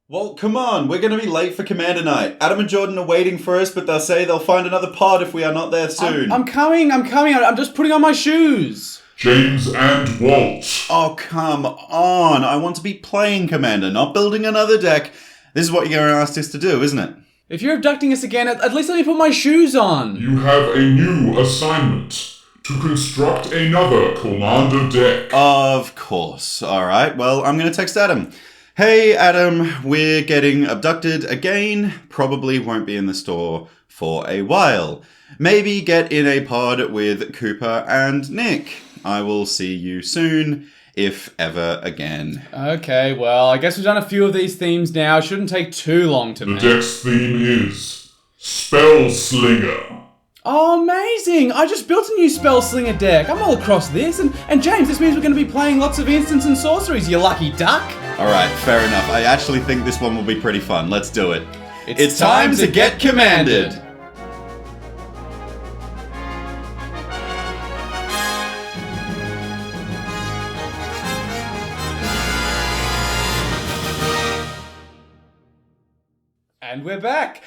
Well, come on, we're going to be late for Commander Night. Adam and Jordan are waiting for us, but they'll say they'll find another pod if we are not there soon. I'm coming. I'm just putting on my shoes. James and Walt. Oh, come on. I want to be playing Commander, not building another deck. This is what you're going to ask us to do, isn't it? If you're abducting us again, at least let me put my shoes on. You have a new assignment. To construct another Commander deck. Of course. All right, well, I'm going to text Adam. Hey, Adam, we're getting abducted again. Probably won't be in the store for a while. Maybe get in a pod with Cooper and Nick. I will see you soon, if ever again. Okay, well, I guess we've done a few of these themes now. It shouldn't take too long to The make. deck's theme is Spellslinger. Oh, amazing! I just built a new Spellslinger deck. I'm all across this. And James, this means we're going to be playing lots of instants and sorceries, you lucky duck. All right, fair enough. I actually think this one will be pretty fun. Let's do it. It's time to get commanded. And we're back.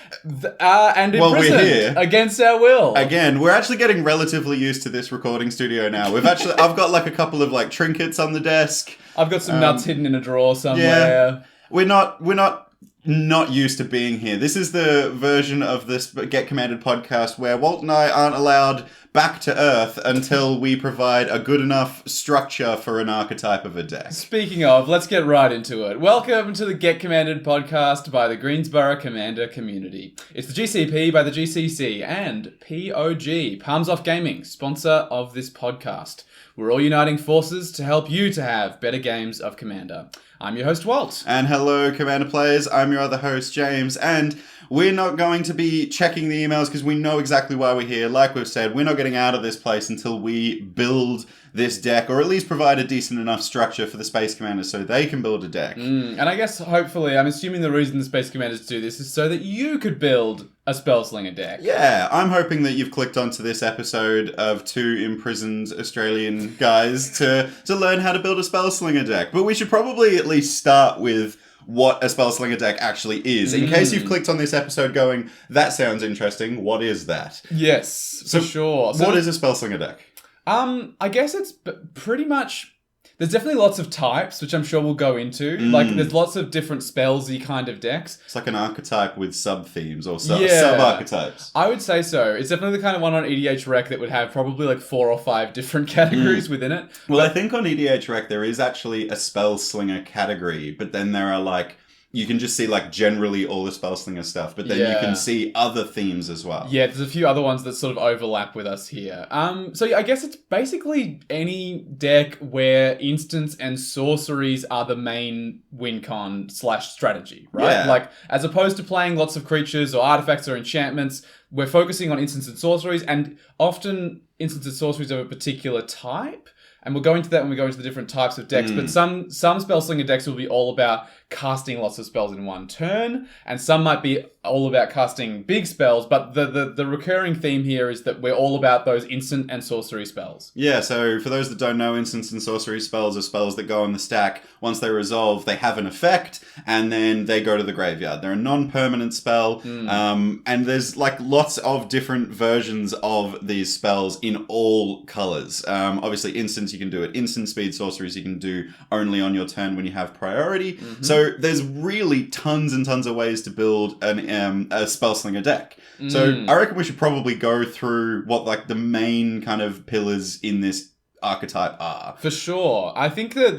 And in Well, we're prison. here. Against our will. Again, we're actually getting relatively used to this recording studio now. I've got like a couple of like trinkets on the desk. I've got some nuts hidden in a drawer somewhere. We're not used to being here. This is the version of this Get Commanded podcast where Walt and I aren't allowed back to Earth until we provide a good enough structure for an archetype of a deck. Speaking of, let's get right into it. Welcome to the Get Commanded podcast by the Greensboro Commander community. It's the GCP by the GCC and POG, Palms Off Gaming, sponsor of this podcast. We're all uniting forces to help you to have better games of Commander. I'm your host, Walt. And hello, Commander players. I'm your other host, James, and we're not going to be checking the emails because we know exactly why we're here. Like we've said, we're not getting out of this place until we build this deck, or at least provide a decent enough structure for the Space Commanders so they can build a deck. And I guess, hopefully, I'm assuming the reason the Space Commanders do this is so that you could build a Spellslinger deck. Yeah, I'm hoping that you've clicked onto this episode of two imprisoned Australian guys to learn how to build a Spellslinger deck. But we should probably at least start with what a Spellslinger deck actually is. In case you've clicked on this episode going, that sounds interesting, what is that? Yes, So for sure. So what is a Spellslinger deck? I guess it's pretty much... There's definitely lots of types, which I'm sure we'll go into. Like, there's lots of different spellsy kind of decks. It's like an archetype with sub-themes or sub-archetypes. I would say so. It's definitely the kind of one on EDH Rec that would have probably like 4 or 5 different categories within it. Well, I think on EDH Rec there is actually a Spellslinger category, but then there are like... You can just see, like, generally all the Spellslinger stuff, but then you can see other themes as well. Yeah, there's a few other ones that sort of overlap with us here. So yeah, I guess it's basically any deck where instants and sorceries are the main win con / strategy, right? Yeah. Like, as opposed to playing lots of creatures or artifacts or enchantments, we're focusing on instants and sorceries, and often instants and sorceries of a particular type. And we'll go into that when we go into the different types of decks. But some Spellslinger decks will be all about casting lots of spells in one turn, and some might be all about casting big spells, but the recurring theme here is that we're all about those instant and sorcery spells. Yeah, so for those that don't know, instants and sorcery spells are spells that go in the stack. Once they resolve, they have an effect, and then they go to the graveyard. They're a non-permanent spell, and there's like lots of different versions of these spells in all colors. Obviously, instants you can do at instant speed, sorceries you can do only on your turn when you have priority. So there's really tons and tons of ways to build a Spellslinger deck. So I reckon we should probably go through what like the main kind of pillars in this archetype are. For sure. I think that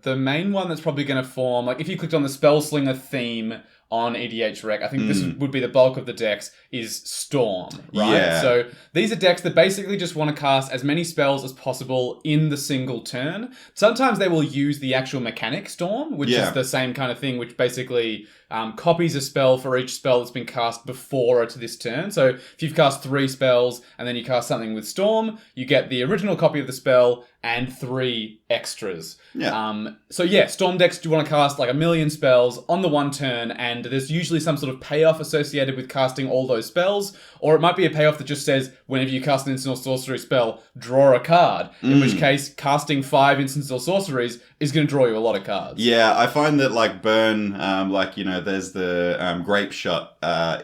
the main one that's probably going to form, like if you clicked on the Spellslinger theme on EDH Rec, I think this would be the bulk of the decks, is Storm, right? Yeah. So these are decks that basically just want to cast as many spells as possible in the single turn. Sometimes they will use the actual mechanic Storm, which is the same kind of thing, which basically copies a spell for each spell that's been cast before or to this turn. So if you've cast 3 spells and then you cast something with Storm, you get the original copy of the spell and 3 extras. Yeah. So yeah, Storm decks do want to cast like 1,000,000 spells on the one turn, and there's usually some sort of payoff associated with casting all those spells, or it might be a payoff that just says, whenever you cast an instant or sorcery spell, draw a card, in which case casting 5 instants or sorceries is going to draw you a lot of cards. Yeah, I find that like burn, there's the grape shot.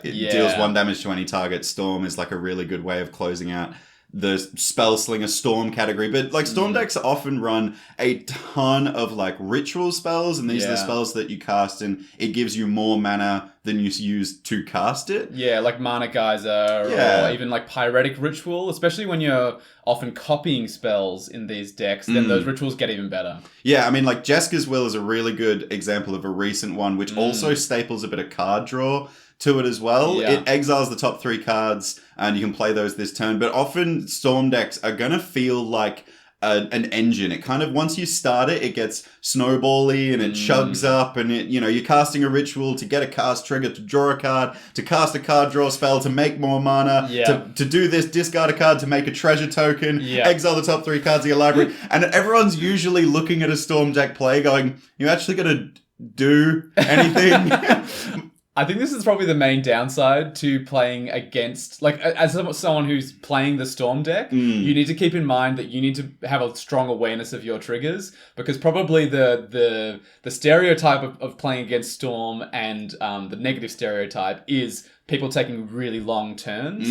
It deals 1 damage to any target. Storm is like a really good way of closing out the Spellslinger Storm category. But like Storm decks often run a ton of like ritual spells, and these are the spells that you cast and it gives you more mana than you use to cast it. Yeah, like Mana Geyser or even like Pyretic Ritual, especially when you're often copying spells in these decks, then those rituals get even better. Yeah, I mean like Jeska's Will is a really good example of a recent one, which also staples a bit of card draw to it as well. Yeah. It exiles the top 3 cards and you can play those this turn, but often Storm decks are gonna feel like an engine. It kind of, once you start it, it gets snowbally and it chugs up, and it, you're casting a ritual to get a cast trigger, to draw a card, to cast a card draw spell, to make more mana, to do this, discard a card to make a treasure token, exile the top 3 cards of your library, and everyone's usually looking at a Storm deck play going, you actually gonna do anything? I think this is probably the main downside to playing against, like, as someone who's playing the Storm deck, you need to keep in mind that you need to have a strong awareness of your triggers, because probably the stereotype of playing against Storm and the negative stereotype is people taking really long turns,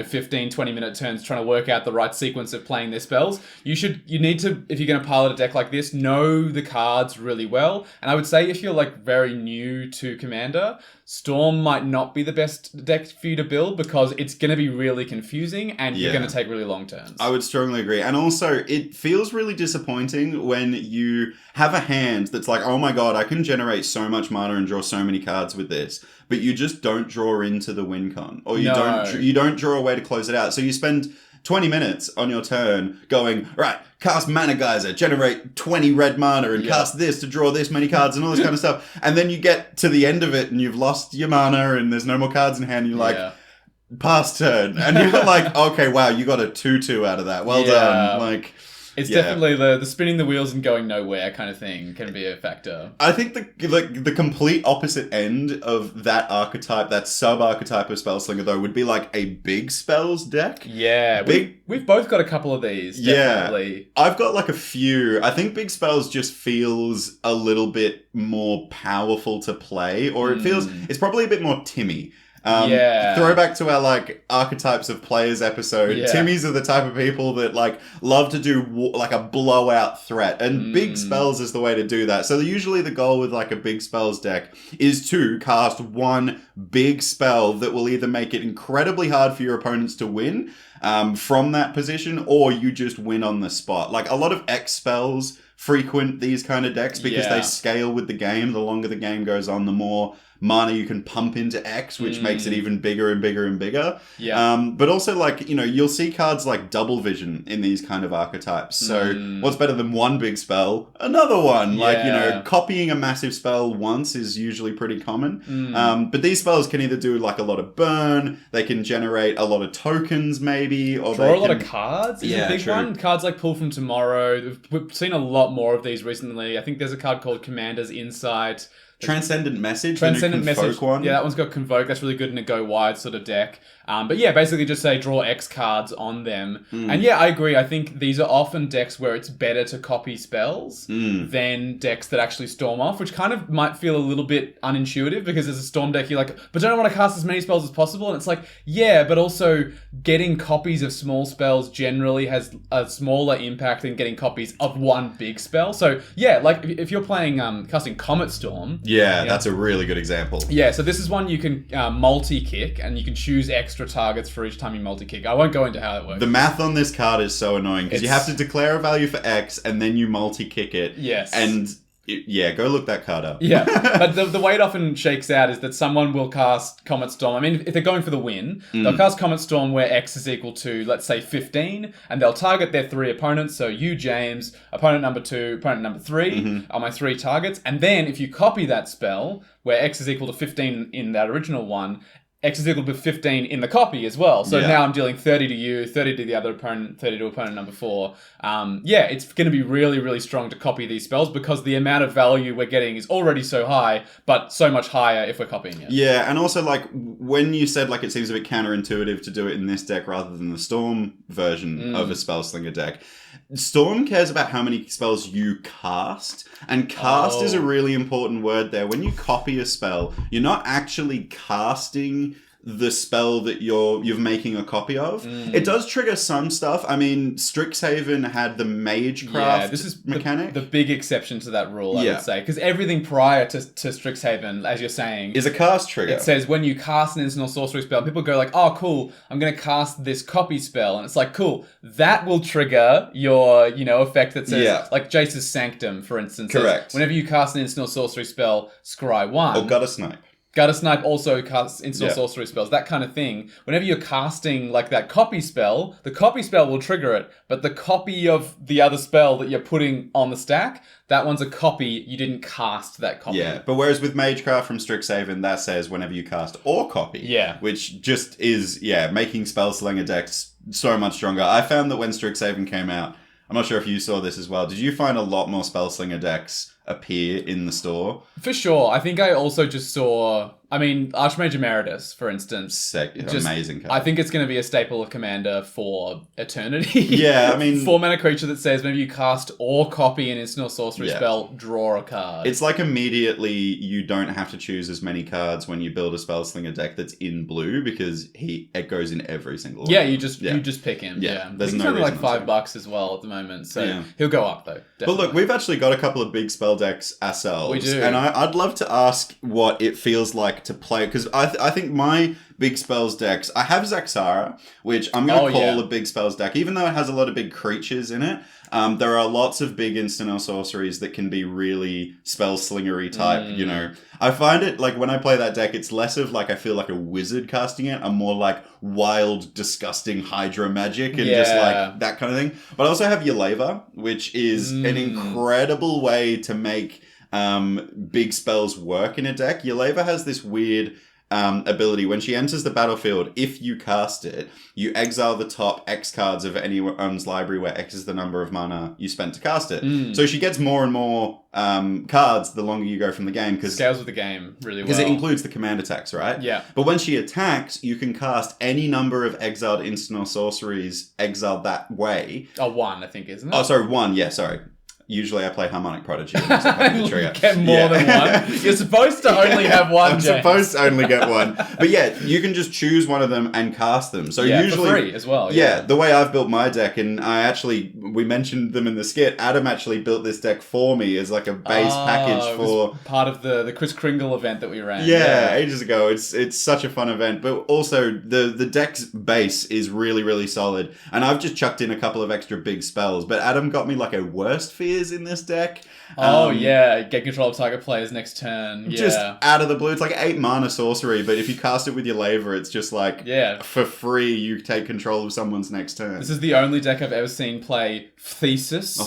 15, 20-minute turns trying to work out the right sequence of playing their spells. You need to, if you're going to pilot a deck like this, know the cards really well. And I would say if you're like very new to Commander, Storm might not be the best deck for you to build, because it's going to be really confusing and you're going to take really long turns. I would strongly agree. And also, it feels really disappointing when you have a hand that's like, oh my god, I can generate so much mana and draw so many cards with this, but you just don't draw into the win con, or you don't draw a way to close it out. So you spend 20 minutes on your turn going, right, cast Mana Geyser, generate 20 red mana, and cast this to draw this many cards and all this kind of stuff. And then you get to the end of it and you've lost your mana and there's no more cards in hand. And you're like, pass turn. And you're like, okay, wow, you got a 2/2 out of that. Well done. Like, it's definitely the spinning the wheels and going nowhere kind of thing can be a factor. I think the complete opposite end of that archetype, that sub-archetype of Spellslinger, though, would be like a big spells deck. Yeah, we've both got a couple of these, definitely. Yeah, I've got like a few. I think big spells just feels a little bit more powerful to play, or it's probably a bit more Timmy. Throwback to our like archetypes of players episode. Timmies are the type of people that like love to do like a blowout threat, and big spells is the way to do that. So usually the goal with like a big spells deck is to cast one big spell that will either make it incredibly hard for your opponents to win from that position, or you just win on the spot. Like a lot of X spells frequent these kind of decks because they scale with the game. The longer the game goes on, the more mana you can pump into X, which makes it even bigger and bigger and bigger. But also, like, you'll see cards like Double Vision in these kind of archetypes. So what's better than one big spell? Another one. Like, copying a massive spell once is usually pretty common. But these spells can either do like a lot of burn, they can generate a lot of tokens maybe, or draw a lot of cards is a big one. Cards like Pull from Tomorrow. We've seen a lot more of these recently. I think there's a card called Commander's Insight. Transcendent Message. Transcendent Message. One. Yeah, that one's got Convoke. That's really good in a go wide sort of deck. But yeah, basically just say draw X cards on them. And yeah, I agree. I think these are often decks where it's better to copy spells than decks that actually storm off, which kind of might feel a little bit unintuitive, because as a storm deck, you're like, but don't I want to cast as many spells as possible? And it's like, yeah, but also getting copies of small spells generally has a smaller impact than getting copies of one big spell. So yeah, like if you're playing casting Comet Storm. Yeah, that's a really good example. Yeah, so this is one you can multi-kick, and you can choose extra targets for each time you multi-kick. I won't go into how that works. The math on this card is so annoying, because you have to declare a value for X, and then you multi-kick it. Yes. And go look that card up. Yeah, but the way it often shakes out is that someone will cast Comet Storm. I mean, if they're going for the win, they'll cast Comet Storm where X is equal to, let's say, 15, and they'll target their 3 opponents. So you, James, opponent number 2, opponent number 3 are my 3 targets. And then if you copy that spell where X is equal to 15 in that original one, X is equal to 15 in the copy as well. So Yeah. now I'm dealing 30 to you, 30 to the other opponent, 30 to opponent number 4. It's going to be really, really strong to copy these spells because the amount of value we're getting is already so high, but so much higher if we're copying it. Yeah, and also, like, when you said, like, it seems a bit counterintuitive to do it in this deck rather than the Storm version of a Spellslinger deck. Storm cares about how many spells you cast, and cast is a really important word there. When you copy a spell, you're not actually casting the spell that you're making a copy of. It does trigger some stuff. I mean, Strixhaven had the Magecraft this is mechanic. The big exception to that rule, I would say. Because everything prior to Strixhaven, as you're saying, is a cast trigger. It says when you cast an instant or sorcery spell, people go like, oh, cool, I'm going to cast this copy spell. And it's like, cool, that will trigger your, effect that says, like Jace's Sanctum, for instance. Correct. Says, whenever you cast an instant or sorcery spell, scry 1. Or Gutter Snipe. Gutter Snipe also casts instant or sorcery spells, that kind of thing. Whenever you're casting like that copy spell, the copy spell will trigger it, but the copy of the other spell that you're putting on the stack, that one's a copy. You didn't cast that copy. Yeah, but whereas with Magecraft from Strixhaven, that says whenever you cast or copy. Yeah. Which just is, making Spellslinger decks so much stronger. I found that when Strixhaven came out, I'm not sure if you saw this as well, did you find a lot more Spellslinger decks appear in the store? For sure. I think I also just saw... Archmage Emeritus, for instance. Amazing card. I think it's going to be a staple of Commander for eternity. Yeah, I mean... 4-mana creature that says whenever you cast or copy an instant or sorcery spell, draw a card. It's like immediately you don't have to choose as many cards when you build a Spellslinger deck that's in blue because it goes in every single one. Yeah, you just pick him. Yeah. There's he's no only like reason $5 as well at the moment, so he'll go up though. Definitely. But look, we've actually got a couple of big spell decks ourselves. We do. And I'd love to ask what it feels like to play, because I think my big spells decks, I have Zaxara, which I'm going to call a big spells deck, even though it has a lot of big creatures in it. There are lots of big instant or sorceries that can be really spell-slingery type, I find it, like, when I play that deck, it's less of, like, I feel like a wizard casting it. I'm more like wild, disgusting Hydra magic and just, like, that kind of thing. But I also have Yeleva, which is an incredible way to make big spells work in a deck. Yeleva has this weird ability. When she enters the battlefield, if you cast it, you exile the top X cards of anyone's library where X is the number of mana you spent to cast it. So she gets more and more cards the longer you go from the game. Scales with the game really well. Because it includes the command attacks, right? Yeah. But when she attacks, you can cast any number of exiled instant or sorceries exiled that way. 1, I think, isn't it? Oh, sorry, 1. Yeah, sorry. Usually I play Harmonic Prodigy. Get more than one. You're supposed to only have one, I'm supposed to only get one. But yeah, you can just choose one of them and cast them. So usually... for free as well. Yeah, the way I've built my deck, and we mentioned them in the skit, Adam actually built this deck for me as like a base package for... part of the Chris Kringle event that we ran. Yeah, ages ago. It's such a fun event. But also, the deck's base is really, really solid. And I've just chucked in a couple of extra big spells. But Adam got me like a Worst Fears in this deck. Get control of target players next turn. Just out of the blue. It's like 8 mana sorcery, but if you cast it with your Laver, it's just like for free you take control of someone's next turn. This is the only deck I've ever seen play Thesis.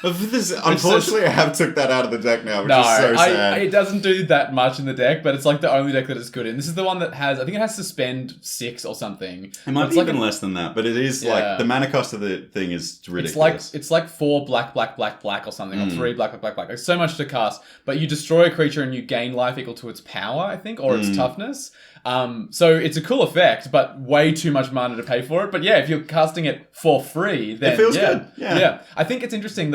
Unfortunately, I have took that out of the deck now, which is so sad. It doesn't do that much in the deck, but it's like the only deck that it's good in. This is the one that has, I think it has Suspend 6 or something. It might be even less than that, but it is like the mana cost of the thing is ridiculous. It's like 4 black or something, or 3 black. There's so much to cast, but you destroy a creature and you gain life equal to its power, I think, or its toughness. So it's a cool effect, but way too much mana to pay for it. But yeah, if you're casting it for free, then it feels good. Yeah. I think it's interesting.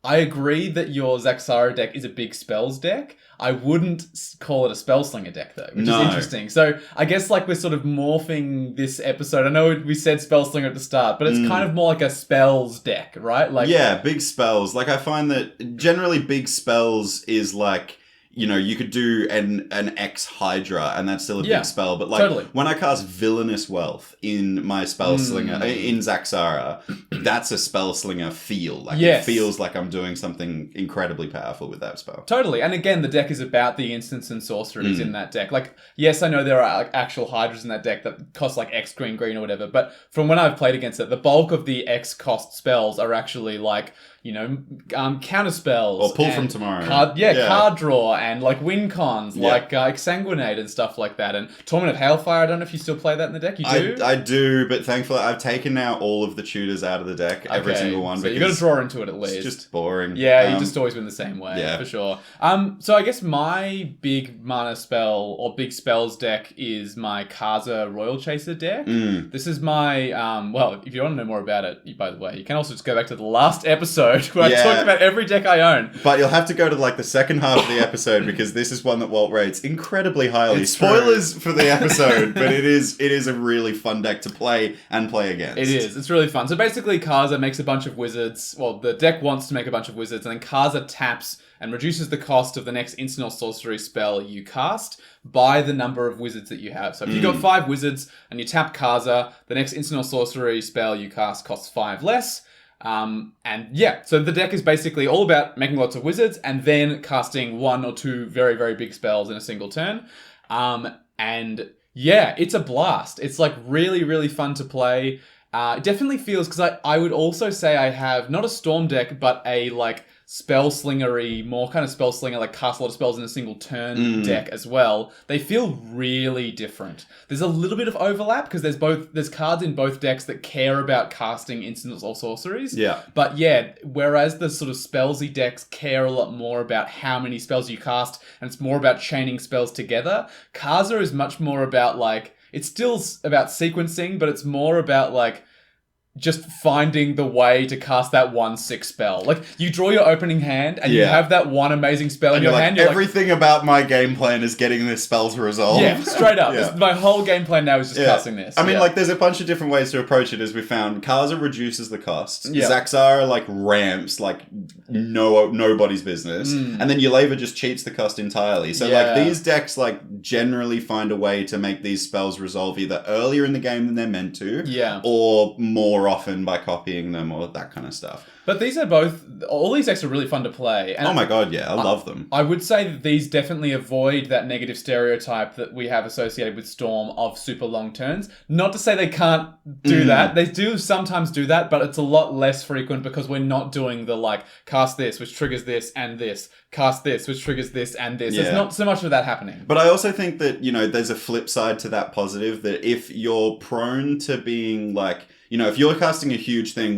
I agree that your Zaxara deck is a big spells deck. I wouldn't call it a Spellslinger deck, though, which is interesting. So I guess like we're sort of morphing this episode. I know we said Spellslinger at the start, but it's kind of more like a spells deck, right? Like big spells. Like I find that generally big spells is like, you could do an X Hydra and that's still a big spell. But like when I cast Villainous Wealth in my Spellslinger, in Zaxara, that's a Spellslinger feel. Like it feels like I'm doing something incredibly powerful with that spell. Totally. And again, the deck is about the instants and sorceries in that deck. Like, yes, I know there are like actual Hydras in that deck that cost like X green or whatever, but from when I've played against it, the bulk of the X cost spells are actually like, counter spells. Or pull from tomorrow. Card draw and like win cons, Yeah. like Exsanguinate and stuff like that. And Torment of Hailfire, I don't know if you still play that in the deck. You do? I do, but thankfully I've taken now all of the tutors out of the deck, every Okay, single one. So you got to draw into it at least. It's just boring. Yeah, you just always win the same way, yeah. for sure. So I guess my big mana spell or big spells deck is my Kaza Royal Chaser deck. This is my, well, if you want to know more about it, by the way, you can also just go back to the last episode where I talked about every deck I own. But you'll have to go to like the second half of the episode because this is one that Walt rates incredibly highly. It's Spoilers for the episode, but it is a really fun deck to play and play against. It is. It's really fun. So basically, Kaza makes a bunch of wizards. Well, the deck wants to make a bunch of wizards, and then Kaza taps and reduces the cost of the next instant or sorcery spell you cast by the number of wizards that you have. So if you've got 5 wizards and you tap Kaza, the next instant or sorcery spell you cast costs 5 less. And yeah, so the deck is basically all about making lots of wizards and then casting 1 or 2 very, very big spells in a single turn. And yeah, it's a blast. It's like really, really fun to play. It definitely feels, because I would also say I have not a Storm deck, but a like Spellslinger-y, more kind of Spellslinger, like cast a lot of spells in a single turn deck as well. They feel really different. There's a little bit of overlap because there's cards in both decks that care about casting instants or sorceries. Yeah. But yeah, whereas the sort of spellsy decks care a lot more about how many spells you cast, and it's more about chaining spells together, Kaza is much more about like, it's still about sequencing, but it's more about like just finding the way to cast that 1/6 spell. Like, you draw your opening hand, and you have that one amazing spell in your hand. You're everything about my game plan is getting this spell to resolve. Yeah, straight up. My whole game plan now is just casting this. I mean, like, there's a bunch of different ways to approach it, as we found. Kaza reduces the cost. Yeah. Zaxara, like, ramps, like, nobody's business. And then Yeleva just cheats the cost entirely. So, like, these decks, like, generally find a way to make these spells resolve either earlier in the game than they're meant to, or more often by copying them or that kind of stuff. But these are all these decks are really fun to play. And oh my god, yeah, I love them. I would say that these definitely avoid that negative stereotype that we have associated with Storm of super long turns. Not to say they can't do that. They do sometimes do that, but it's a lot less frequent because we're not doing the like, cast this, which triggers this and this. Cast this, which triggers this and this. There's not so much of that happening. But I also think that, there's a flip side to that positive, that if you're prone to being like, if you're casting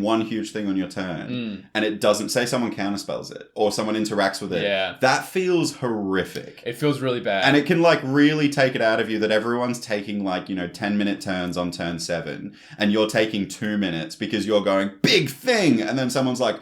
one huge thing on your turn, and it doesn't, say someone counterspells it, or someone interacts with it, that feels horrific. It feels really bad. And it can, like, really take it out of you that everyone's taking, like, 10-minute turns on turn 7, and you're taking 2 minutes because you're going, big thing! And then someone's like,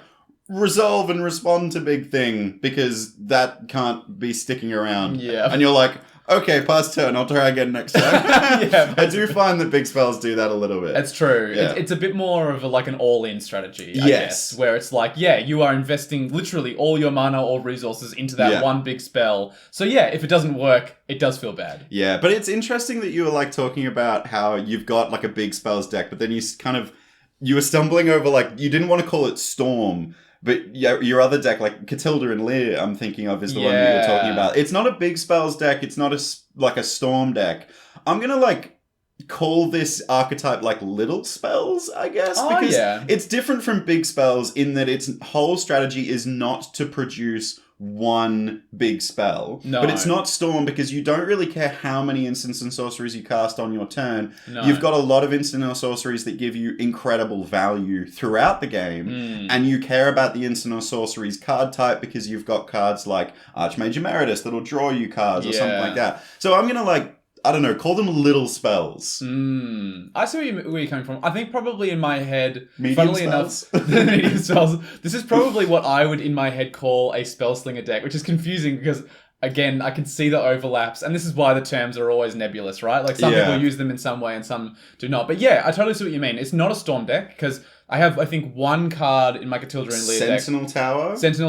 resolve and respond to big thing, because that can't be sticking around. Yeah. And you're like, okay, pass turn, I'll try again next turn. I do find that big spells do that a little bit. That's true. Yeah. It's a bit more of an all-in strategy, I guess, where it's like, you are investing literally all your mana or resources into that one big spell. So if it doesn't work, it does feel bad. Yeah, but it's interesting that you were like talking about how you've got like a big spells deck, but then you were stumbling over, like, you didn't want to call it Storm, but your other deck, like Catilda and Lear, I'm thinking of, is the one that you were talking about. It's not a big spells deck. It's not a Storm deck. I'm going to, like, call this archetype, like, little spells, I guess. Because it's different from big spells in that its whole strategy is not to produce one big spell. No. But it's not Storm because you don't really care how many instants and sorceries you cast on your turn. No. You've got a lot of instant or sorceries that give you incredible value throughout the game. And you care about the instant or sorceries card type because you've got cards like Archmage Emeritus that'll draw you cards or something like that. So I'm going to, like, I don't know, call them little spells. I see where you're coming from. I think probably in my head, medium funnily spells? enough, the medium spells. This is probably what I would in my head call a Spellslinger deck, which is confusing because, again, I can see the overlaps, and this is why the terms are always nebulous, right? Like, some people use them in some way and some do not. But I totally see what you mean. It's not a Storm deck because I have, I think, one card in my Catilda and Lear deck. Sentinel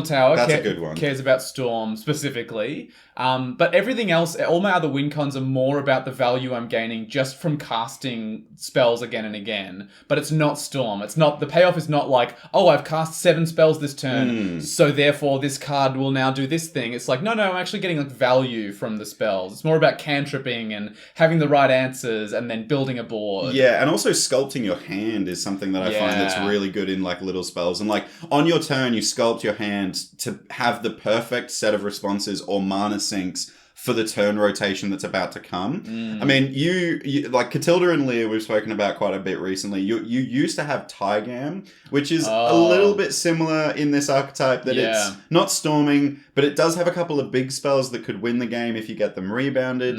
Tower. That's a good one. Cares about Storm specifically. But everything else, all my other win cons are more about the value I'm gaining just from casting spells again and again. But it's not Storm. It's not, the payoff is not like, oh, I've cast 7 spells this turn, so therefore this card will now do this thing. It's like, no, I'm actually getting, like, value from the spells. It's more about cantripping and having the right answers and then building a board. Yeah, and also sculpting your hand is something that I find that's really good in like little spells. And like on your turn, you sculpt your hand to have the perfect set of responses or mana sinks for the turn rotation that's about to come. I mean, you like Catilda and Lear we've spoken about quite a bit recently. You used to have Tygam, which is a little bit similar in this archetype that it's not storming, but it does have a couple of big spells that could win the game if you get them rebounded.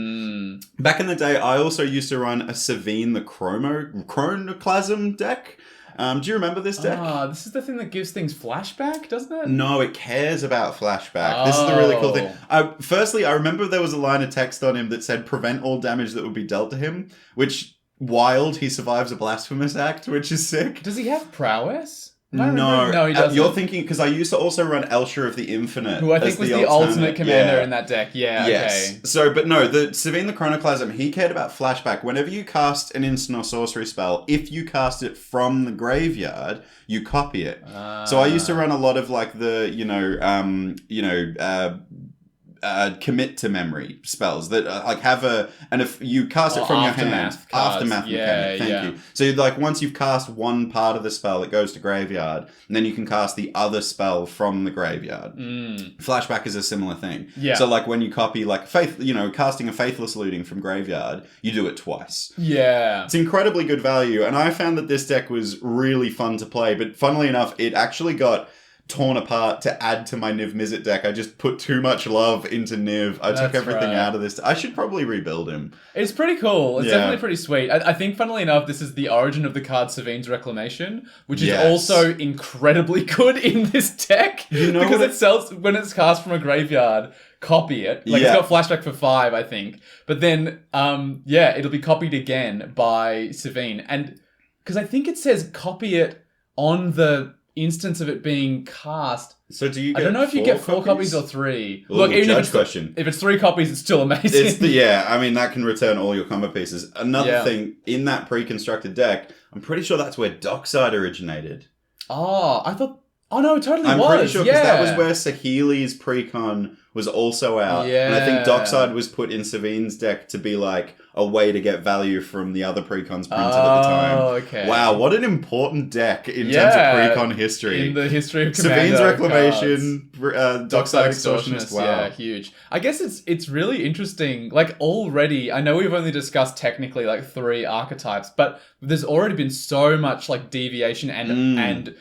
Back in the day, I also used to run a Savine the Chronoclasm deck. Do you remember this deck? This is the thing that gives things flashback, doesn't it? No, it cares about flashback. This is the really cool thing. Firstly, I remember there was a line of text on him that said, prevent all damage that would be dealt to him, which, wild, he survives a blasphemous act, which is sick. Does he have prowess? No, he doesn't. You're thinking, because I used to also run Elsher of the Infinite. Who I think was the ultimate commander in that deck. Yeah, yes. Okay. So, but no, the Savine the Chronoclasm, he cared about flashback. Whenever you cast an instant or sorcery spell, if you cast it from the graveyard, you copy it. So I used to run a lot of like the, commit to memory spells that like have and if you cast it from your hand, aftermath mechanic, thank you. So like once you've cast one part of the spell, it goes to graveyard, and then you can cast the other spell from the graveyard. Flashback is a similar thing. Yeah. So like when you copy like casting a Faithless Looting from graveyard, you do it twice. Yeah. It's incredibly good value, and I found that this deck was really fun to play, but funnily enough, it actually got torn apart to add to my Niv Mizzet deck. I just put too much love into Niv. I took everything out of this. I should probably rebuild him. It's pretty cool. It's definitely pretty sweet. I think, funnily enough, this is the origin of the card Savine's Reclamation, which is also incredibly good in this deck. Because it sells when it's cast from a graveyard. Copy it. It's got flashback for 5, I think. But then, it'll be copied again by Savine. And because I think it says copy it on the instance of it being cast. So do you get I don't know if you get 4 copies or 3. Ooh, look, even if it's 3 copies, it's still amazing. I mean, that can return all your combo pieces. Another thing, in that pre-constructed deck, I'm pretty sure that's where Dockside originated. Oh, I thought... Oh, no, it totally was. I'm pretty sure, because that was where Sahili's precon was also out. Yeah. And I think Dockside was put in Savine's deck to be like a way to get value from the other precons printed at the time. Oh, okay. Wow, what an important deck in terms of precon history. In the history of Commander Savine's Reclamation, Dockside Extortionist, wow. Yeah, huge. I guess it's really interesting. Like already, I know we've only discussed technically like 3 archetypes, but there's already been so much like deviation and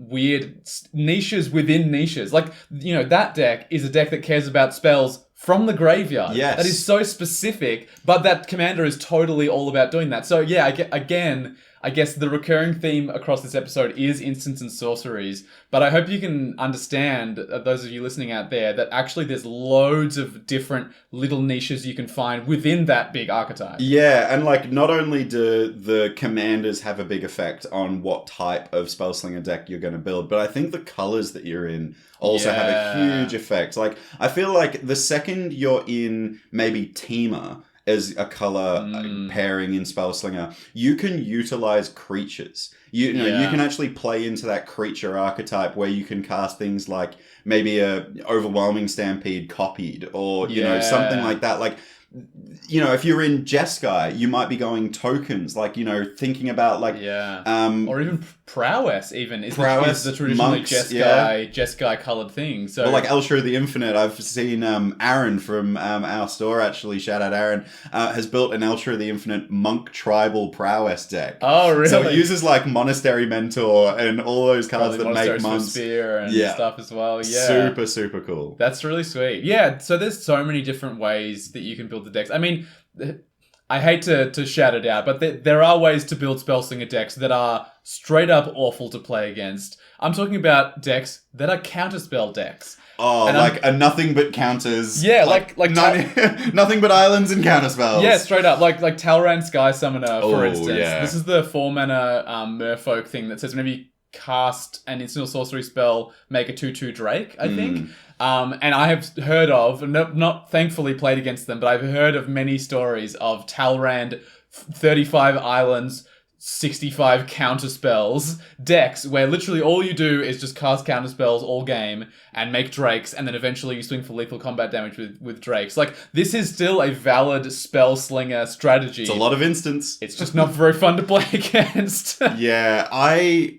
weird niches within niches. Like, that deck is a deck that cares about spells from the graveyard. Yes. That is so specific, but that commander is totally all about doing that. So yeah, I guess the recurring theme across this episode is instants and sorceries, but I hope you can understand, those of you listening out there, that actually there's loads of different little niches you can find within that big archetype. Yeah, and like not only do the commanders have a big effect on what type of Spellslinger deck you're going to build, but I think the colors that you're in also have a huge effect. Like, I feel like the second you're in maybe Teamer as a color pairing in Spellslinger, you can utilize creatures. You can actually play into that creature archetype where you can cast things like maybe a Overwhelming Stampede copied or, something like that. Like, if you're in Jeskai, you might be going tokens, like, thinking about like... or even Prowess, even. Is the traditionally monks, Jeskai coloured thing. So, well, like Elsher the Infinite, I've seen Aaron from our store, actually, shout out Aaron, has built an Elsher the Infinite monk tribal Prowess deck. Oh, really? So it uses like Monastery Mentor and all those cards that make monks. Spear and stuff as well. Yeah. Super, super cool. That's really sweet. Yeah, so there's so many different ways that you can build the decks. I mean, I hate to shout it out, but there are ways to build Spellslinger decks that are straight up awful to play against. I'm talking about decks that are counterspell decks. Oh, and like a nothing but counters. Yeah, like nothing but islands and counterspells. Yeah, straight up. Like Talrand Sky Summoner, for instance. Yeah. This is the 4-mana Merfolk thing that says whenever you cast an instant or sorcery spell, make a 2/2 Drake, I think. And I have heard of, not thankfully played against them, but I've heard of many stories of Talrand 35 islands 65 counter spells decks where literally all you do is just cast counter spells all game and make drakes, and then eventually you swing for lethal combat damage with drakes. Like, this is still a valid Spellslinger strategy. It's a lot of instance. It's just not very fun to play against. Yeah,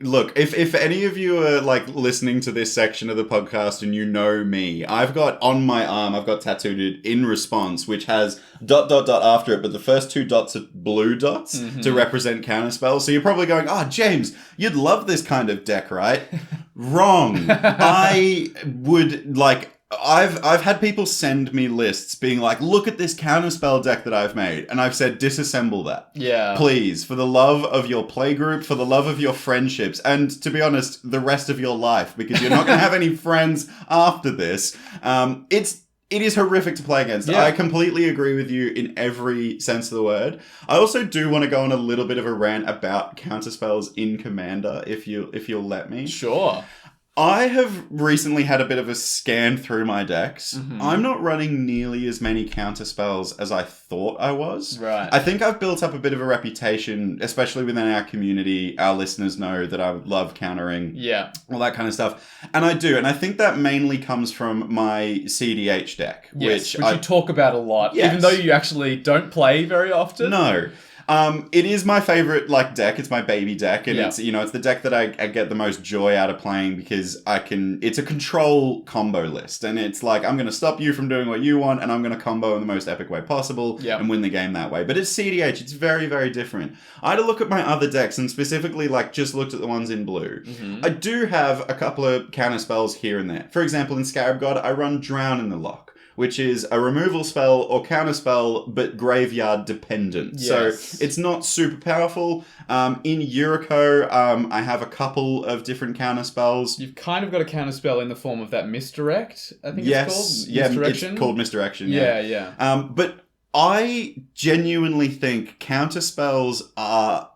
look, if any of you are like listening to this section of the podcast and you know me, I've got on my arm, I've got tattooed in response, which has ... after it, but the first 2 dots are blue dots to represent counter spells. So you're probably going, oh, James, you'd love this kind of deck, right? Wrong. I would like... I've had people send me lists being like, look at this counterspell deck that I've made. And I've said, disassemble that. Yeah. Please, for the love of your playgroup, for the love of your friendships, and to be honest, the rest of your life, because you're not going to have any friends after this. It is horrific to play against. Yeah. I completely agree with you in every sense of the word. I also do want to go on a little bit of a rant about counterspells in Commander, if you'll let me. Sure. I have recently had a bit of a scan through my decks. Mm-hmm. I'm not running nearly as many counterspells as I thought I was. Right. I think I've built up a bit of a reputation, especially within our community. Our listeners know that I love countering. Yeah. All that kind of stuff. And I do. And I think that mainly comes from my CDH deck. Yes, which you talk about a lot. Yes. Even though you actually don't play very often. No. It is my favorite deck. It's my baby deck, and it's the deck that I get the most joy out of playing because it's a control combo list, and it's like, I'm going to stop you from doing what you want, and I'm going to combo in the most epic way possible and win the game that way. But it's CDH. It's very, very different. I had to look at my other decks and specifically just looked at the ones in blue. Mm-hmm. I do have a couple of counter spells here and there. For example, in Scarab God, I run Drown in the Lock, which is a removal spell or counter spell, but graveyard dependent. Yes. So it's not super powerful. In Yuriko, I have a couple of different counter spells. You've kind of got a counter spell in the form of that Misdirect, I think it's called. Yeah, Misdirection? It's called Misdirection. Yeah. But I genuinely think counter spells are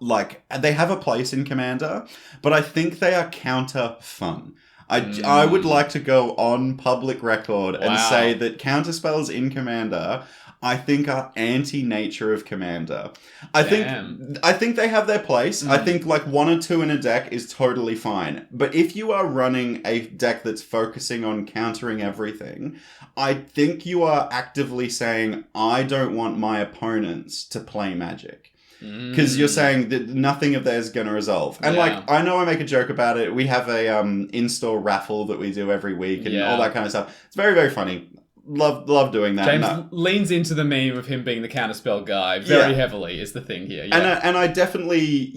they have a place in Commander, but I think they are counter fun. I would like to go on public record and say that counterspells in Commander, I think, are anti-nature of Commander. I think they have their place. I think 1 or 2 in a deck is totally fine. But if you are running a deck that's focusing on countering everything, I think you are actively saying, I don't want my opponents to play Magic. Because you're saying that nothing of theirs is going to resolve. And I know I make a joke about it. We have a in-store raffle that we do every week and all that kind of stuff. It's very, very funny. Love doing that. James leans into the meme of him being the counterspell guy very heavily is the thing here. Yeah. And I definitely,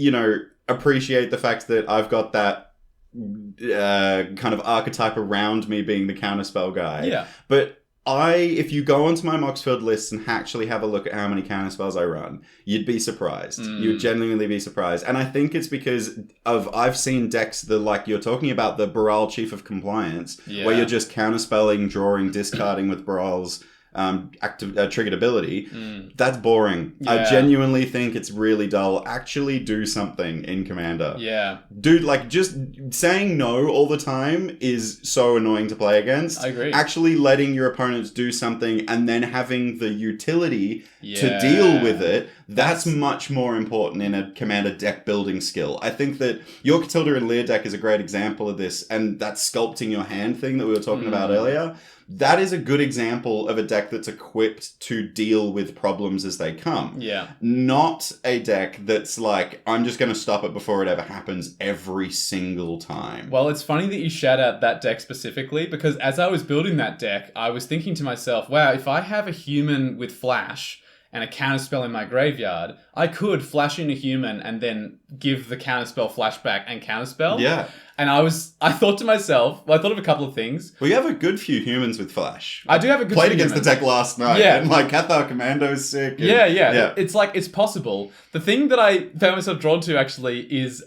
appreciate the fact that I've got that kind of archetype around me being the counterspell guy. Yeah. But if you go onto my Moxfield list and actually have a look at how many counterspells I run, you'd be surprised. You'd genuinely be surprised. And I think it's because I've seen decks that, you're talking about, the Baral Chief of Compliance, where you're just counterspelling, drawing, discarding with Baral's triggered ability. That's boring. Yeah. I genuinely think it's really dull. Actually do something in Commander. Yeah. Dude, just saying no all the time is so annoying to play against. I agree. Actually letting your opponents do something and then having the utility to deal with it, that's much more important in a Commander deck building skill. I think that your Catilda and Lear deck is a great example of this, and that sculpting your hand thing that we were talking about earlier, that is a good example of a deck that's equipped to deal with problems as they come. Yeah. Not a deck that's I'm just going to stop it before it ever happens every single time. Well, it's funny that you shout out that deck specifically, because as I was building that deck, I was thinking to myself, wow, if I have a human with flash and a counterspell in my graveyard, I could flash in a human and then give the counterspell flashback and counterspell. Yeah. And I thought to myself, I thought of a couple of things. Well, you have a good few humans with flash. I do have a good Played few against humans. the deck last night. Yeah. And Cathar Commando's sick. And, yeah. It's possible. The thing that I found myself drawn to actually is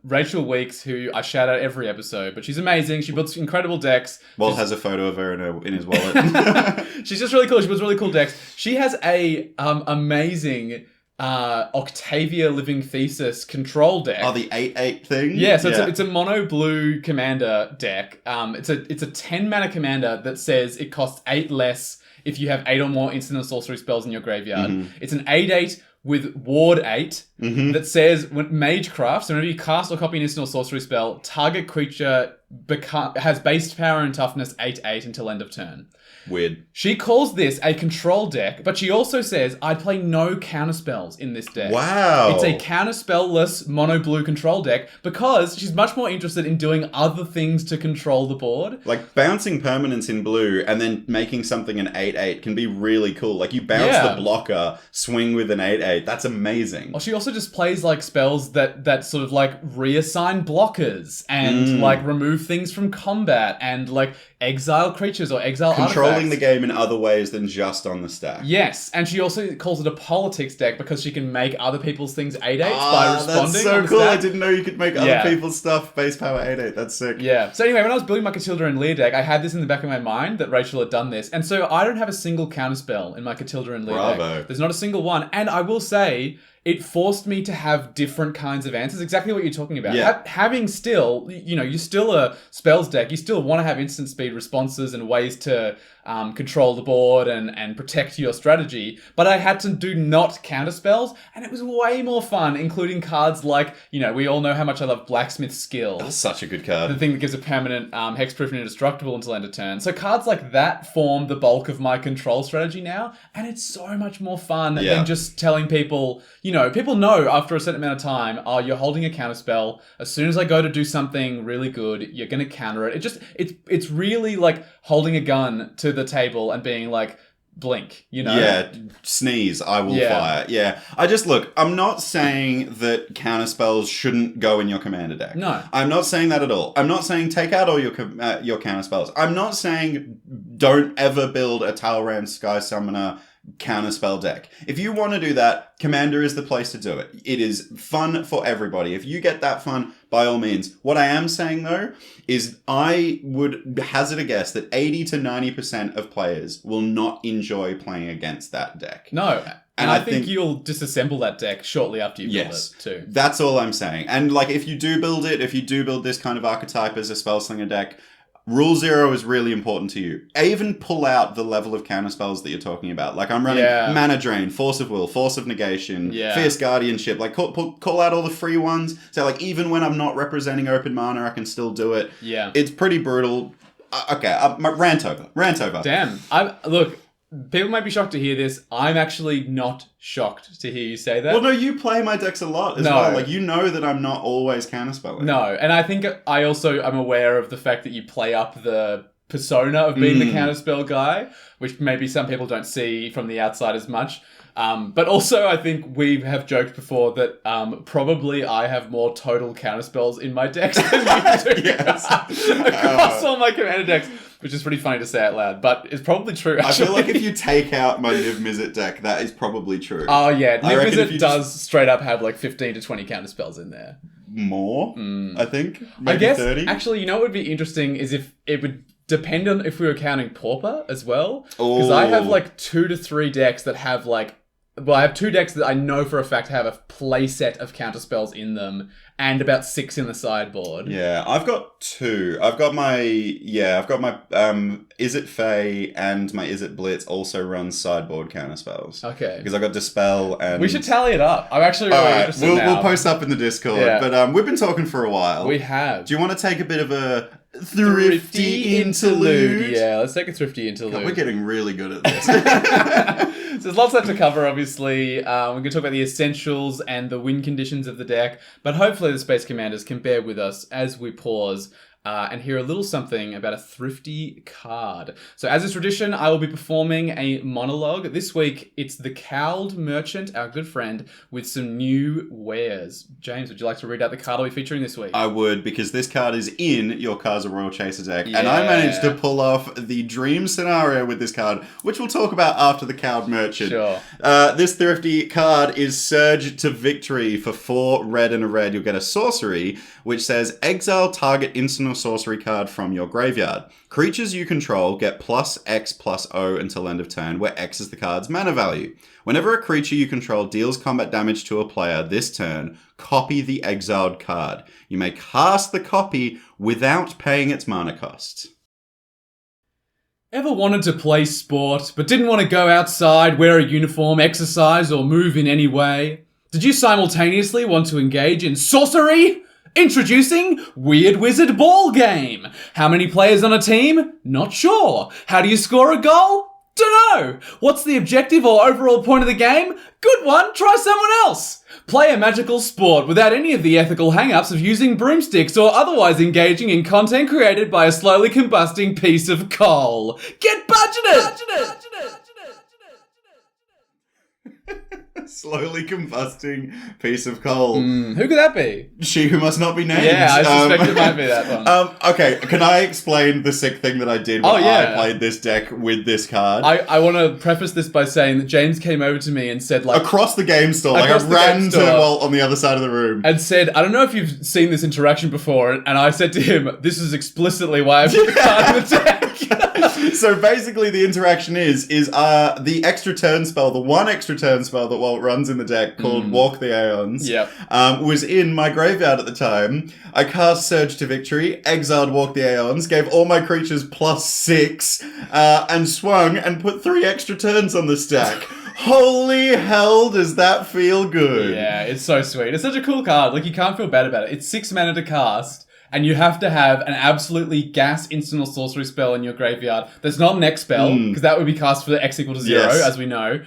Rachel Weeks, who I shout out every episode, but she's amazing. She builds incredible decks. Walt has a photo of her in his wallet. She's just really cool. She builds really cool decks. She has a amazing Octavia Living Thesis control deck. Oh, the 8/8 thing? Yeah, so it's a mono blue commander deck. It's a 10 mana commander that says it costs 8 less if you have 8 or more instant and sorcery spells in your graveyard. Mm-hmm. It's an 8/8 with Ward 8 that says when Magecraft, so whenever you cast or copy an instant or sorcery spell, target creature has base power and toughness 8/8 until end of turn. Weird. She calls this a control deck, but she also says, I'd play no counterspells in this deck. Wow. It's a counterspell-less mono-blue control deck because she's much more interested in doing other things to control the board. Like, bouncing permanents in blue and then making something an 8/8 can be really cool. Like, you bounce the blocker, swing with an 8/8. That's amazing. Well, she also just plays, like, spells that sort of, like, reassign blockers and, like, remove things from combat and, like, exile creatures or exile artifacts. Controlling the game in other ways than just on the stack. Yes, and she also calls it a politics deck because she can make other people's things 8/8s by responding. That's so cool. Stack. I didn't know you could make other people's stuff base power 8/8. That's sick. Yeah. So anyway, when I was building my Catilda and Lear deck, I had this in the back of my mind that Rachel had done this. And so I don't have a single counterspell in my Catilda and Lear deck. There's not a single one. And I will say, it forced me to have different kinds of answers. Exactly what you're talking about. Yeah. Having still, you're still a spells deck. You still want to have instant speed responses and ways to control the board and protect your strategy. But I had to do not counter spells, and it was way more fun, including cards like, we all know how much I love Blacksmith Skill. That's such a good card. The thing that gives a permanent hexproof and indestructible until end of turn. So cards like that form the bulk of my control strategy now, and it's so much more fun than just telling people, people know after a certain amount of time, oh, you're holding a counter spell. As soon as I go to do something really good, you're going to counter it. It's really like holding a gun to the table and being like, blink, Yeah, sneeze, I will fire. Yeah. I'm not saying that counterspells shouldn't go in your commander deck. No. I'm not saying that at all. I'm not saying take out all your counterspells. I'm not saying don't ever build a Talrand Sky Summoner counterspell deck. If you want to do that, Commander is the place to do it. It is fun for everybody. If you get that fun, by all means. What I am saying, though, is I would hazard a guess that 80 to 90% of players will not enjoy playing against that deck. No. And I think you'll disassemble that deck shortly after you build it, too. That's all I'm saying. And if you do build this kind of archetype as a Spellslinger deck, Rule 0 is really important to you. Even pull out the level of counterspells that you're talking about. I'm running Mana Drain, Force of Will, Force of Negation, Fierce Guardianship. Call out all the free ones. So even when I'm not representing open mana, I can still do it. Yeah. It's pretty brutal. Okay, rant over. Damn. Look, people might be shocked to hear this. I'm actually not shocked to hear you say that. Well, no, you play my decks a lot as well. You know that I'm not always counterspelling. No, and I think I also am aware of the fact that you play up the persona of being the counterspell guy, which maybe some people don't see from the outside as much. But also, I think we have joked before that probably I have more total counterspells in my decks than you do. Across all my commander decks. Which is pretty funny to say out loud, but it's probably true, actually. I feel like if you take out my Niv Mizzet deck, that is probably true. Oh, yeah. Niv Mizzet does straight up have 15 to 20 counterspells in there. More, I think. Maybe I guess, 30. Actually, what would be interesting is if it would depend on if we were counting Pauper as well. Because I have 2 to 3 decks that have I have 2 decks that I know for a fact have a play set of counterspells in them, and about 6 in the sideboard. Yeah, I've got 2. I've got my Is It Fae and my Is It Blitz also runs sideboard counterspells. Okay. Because I got Dispel and... We should tally it up. I'm actually really interested now. We'll post up in the Discord. Yeah. But we've been talking for a while. We have. Do you want to take a bit of a thrifty interlude? Yeah, let's take a thrifty interlude. God, we're getting really good at this. So there's lots left to cover, obviously. We're going to talk about the essentials and the win conditions of the deck, but hopefully the Space Commanders can bear with us as we pause and hear a little something about a thrifty card. So as is tradition, I will be performing a monologue. This week, it's the Cowled Merchant, our good friend, with some new wares. James, would you like to read out the card I'll be featuring this week? I would, because this card is in your Karza Royal Chaser deck, and I managed to pull off the dream scenario with this card, which we'll talk about after the Cowled Merchant. Sure. This thrifty card is Surge to Victory. For 4 red and a red, you'll get a sorcery, which says exile target instant or sorcery card from your graveyard. Creatures you control get +X+O until end of turn, where X is the card's mana value. Whenever a creature you control deals combat damage to a player this turn, copy the exiled card. You may cast the copy without paying its mana cost. Ever wanted to play sport, but didn't want to go outside, wear a uniform, exercise, or move in any way? Did you simultaneously want to engage in sorcery? Introducing Weird Wizard Ball Game. How many players on a team? Not sure. How do you score a goal? Dunno. What's the objective or overall point of the game? Good one, try someone else. Play a magical sport without any of the ethical hang-ups of using broomsticks or otherwise engaging in content created by a slowly combusting piece of coal. Get budgeted! Slowly combusting piece of coal. Who could that be? She who must not be named. Yeah, I suspect it might be that one. Okay, can I explain the sick thing that I did when I played this deck with this card? I want to preface this by saying that James came over to me and said, like... Across the game store. Like, I ran to Walt on the other side of the room. And said, I don't know if you've seen this interaction before, and I said to him, this is explicitly why I put the card in the deck. So basically the interaction is the extra turn spell, the one extra turn spell that Walt runs in the deck called Walk the Aeons, was in my graveyard at the time. I cast Surge to Victory, exiled Walk the Aeons, gave all my creatures +6, and swung and put 3 extra turns on the stack. Holy hell, does that feel good? Yeah, it's so sweet. It's such a cool card. Like, you can't feel bad about it. It's 6 mana to cast. And you have to have an absolutely gas instant or sorcery spell in your graveyard. That's not an X spell, because that would be cast for the X equal to 0, as we know.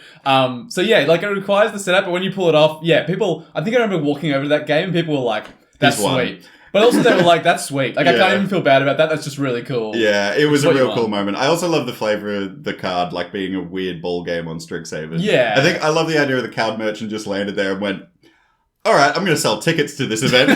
So yeah, like, it requires the setup, but when you pull it off, people, I think I remember walking over to that game and people were like, that's sweet. But also they were like, that's sweet. Like, I can't even feel bad about that. That's just really cool. Yeah, it was a real cool moment. I also love the flavour of the card, like being a weird ball game on Strixhaven. Yeah. I think I love the idea of the card merchant just landed there and went, all right, I'm going to sell tickets to this event.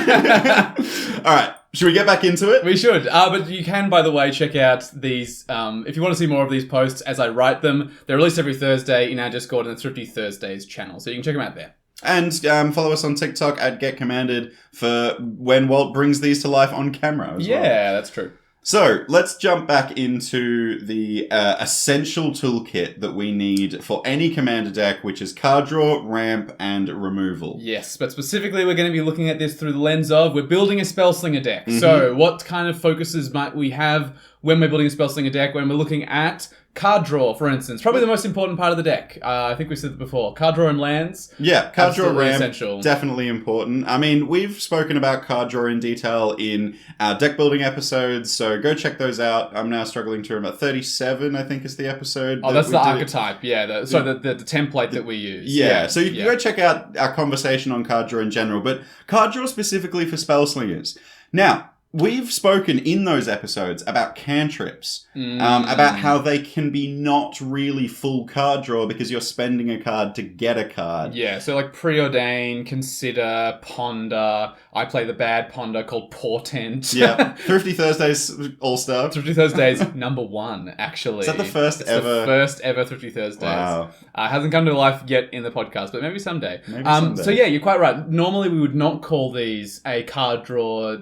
All right. Should we get back into it? We should. But you can, by the way, check out these, if you want to see more of these posts as I write them. They're released every Thursday in our Discord and the Thrifty Thursdays channel. So you can check them out there. And follow us on TikTok at GetCommanded for when Walt brings these to life on camera as well. Yeah, that's true. So, let's jump back into the essential toolkit that we need for any commander deck, which is card draw, ramp, and removal. Yes, but specifically we're going to be looking at this through the lens of we're building a Spellslinger deck. So, what kind of focuses might we have when we're building a Spellslinger deck, when we're looking at card draw, for instance? Probably the most important part of the deck. I think we said it before. Card draw and lands. Yeah, card draw, ramp, essential. Definitely important. I mean, we've spoken about card draw in detail in our deck building episodes, so go check those out. I'm now struggling to remember. 37, I think, is the episode. Oh, that's the archetype. Yeah, the template that we use. Yeah, so you can go check out our conversation on card draw in general, but card draw specifically for Spellslingers. Now, we've spoken in those episodes about cantrips, about how they can be not really full card draw because you're spending a card to get a card. Yeah, so like Preordain, Consider, Ponder. I play the bad Ponder called Portent. Yeah, Thrifty Thursdays All-Star. Thrifty Thursdays #1, actually. Is that the first ever? The first ever Thrifty Thursdays. Wow. Hasn't come to life yet in the podcast, but maybe someday. Someday. So yeah, you're quite right. Normally we would not call these a card draw.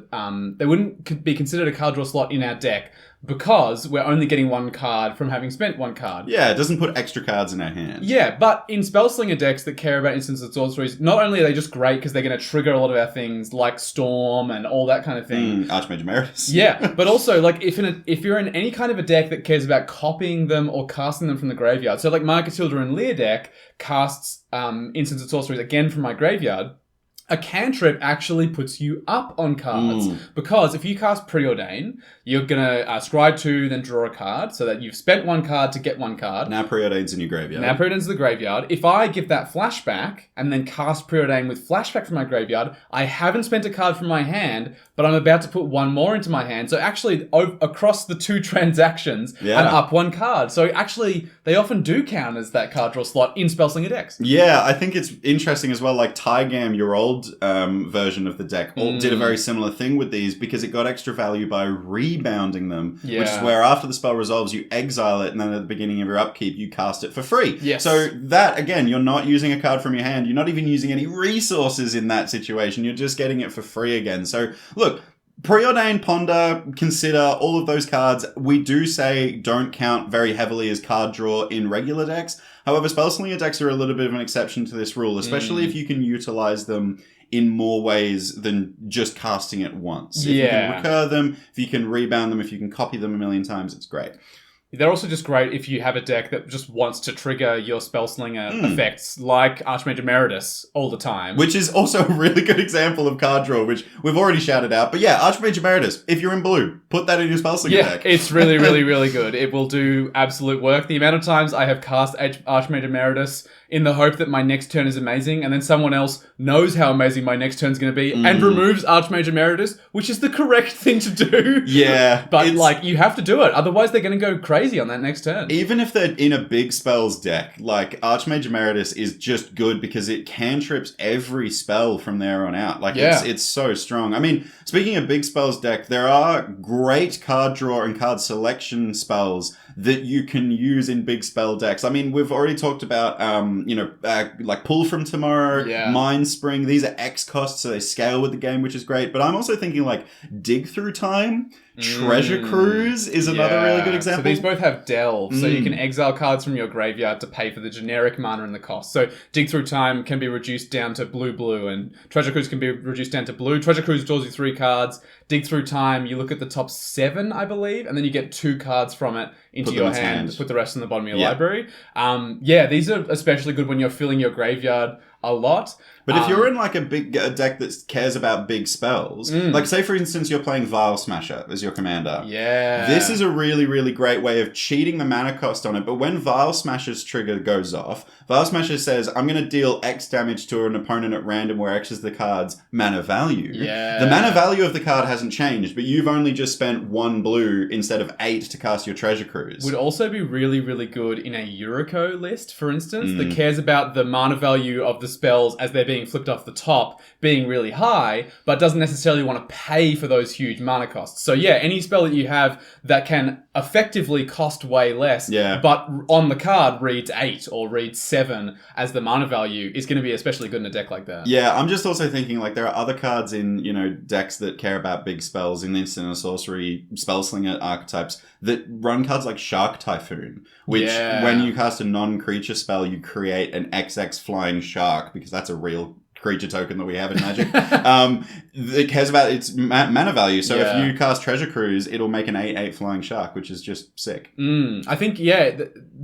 They wouldn't be considered a card draw slot in our deck because we're only getting one card from having spent one card. Yeah, it doesn't put extra cards in our hand. Yeah, but in Spellslinger decks that care about instants and sorceries, not only are they just great because they're going to trigger a lot of our things like Storm and all that kind of thing. Archmage Emeritus. Yeah, but also like if you're in any kind of a deck that cares about copying them or casting them from the graveyard, so like my Catilda and Lear deck casts instants and sorceries again from my graveyard. A cantrip actually puts you up on cards because if you cast Preordain, you're going to scry 2, then draw a card so that you've spent one card to get one card. Now Preordain's in your graveyard. Now Preordain's in the graveyard. If I give that flashback and then cast Preordain with flashback from my graveyard, I haven't spent a card from my hand, but I'm about to put one more into my hand. So actually, across the 2 transactions, I'm up one card. So actually, they often do count as that card draw slot in Spellslinger decks. Yeah, I think it's interesting as well. Like Tygam, your old version of the deck, did a very similar thing with these because it got extra value by rebounding them, which is where after the spell resolves, you exile it, and then at the beginning of your upkeep, you cast it for free. Yes. So that, again, you're not using a card from your hand. You're not even using any resources in that situation. You're just getting it for free again. So, look, Preordain, Ponder, Consider, all of those cards, we do say don't count very heavily as card draw in regular decks. However, Spellslinger decks are a little bit of an exception to this rule, especially if you can utilize them in more ways than just casting it once. If you can recur them, if you can rebound them, if you can copy them a million times, it's great. They're also just great if you have a deck that just wants to trigger your Spellslinger effects, like Archmage Emeritus all the time. Which is also a really good example of card draw, which we've already shouted out. But yeah, Archmage Emeritus, if you're in blue, put that in your Spellslinger deck. It's really, really, really good. It will do absolute work. The amount of times I have cast Archmage Emeritus in the hope that my next turn is amazing, and then someone else knows how amazing my next turn's going to be and removes Archmage Emeritus, which is the correct thing to do. Yeah. But, you have to do it. Otherwise, they're going to go crazy on that next turn. Even if they're in a big spells deck, like, Archmage Emeritus is just good because it cantrips every spell from there on out. Like, it's so strong. I mean, speaking of big spells deck, there are great card draw and card selection spells that you can use in big spell decks. I mean, we've already talked about, like Pull from Tomorrow, Mind Spring. These are X costs, so they scale with the game, which is great. But I'm also thinking, like, Dig Through Time, Treasure Cruise is another really good example. So these both have Delve, so you can exile cards from your graveyard to pay for the generic mana and the cost. So Dig Through Time can be reduced down to blue, and Treasure Cruise can be reduced down to blue. Treasure Cruise draws you 3 cards. Dig Through Time, you look at the top 7, I believe, and then you get 2 cards from it into your hand. Put the rest in the bottom of your library. These are especially good when you're filling your graveyard a lot. But if you're in like a deck that cares about big spells, like say for instance you're playing Vial Smasher as your commander. Yeah. This is a really, really great way of cheating the mana cost on it. But when Vial Smasher's trigger goes off, Vial Smasher says, I'm going to deal X damage to an opponent at random where X is the card's mana value. Yeah. The mana value of the card hasn't changed, but you've only just spent 1 blue instead of 8 to cast your Treasure Cruise. Would also be really, really good in a Yuriko list, for instance, that cares about the mana value of the spells as they're being flipped off the top being really high, but doesn't necessarily want to pay for those huge mana costs. So yeah, any spell that you have that can effectively cost way less, but on the card reads 8 or reads 7 as the mana value is going to be especially good in a deck like that. Yeah, I'm just also thinking like there are other cards in, decks that care about big spells in instant and sorcery, Spellslinger archetypes that run cards like Shark Typhoon, which when you cast a non-creature spell, you create an XX flying shark because that's a real creature token that we have in Magic. It cares about its mana value. So if you cast Treasure Cruise, it'll make an 8/8 flying shark, which is just sick. I think,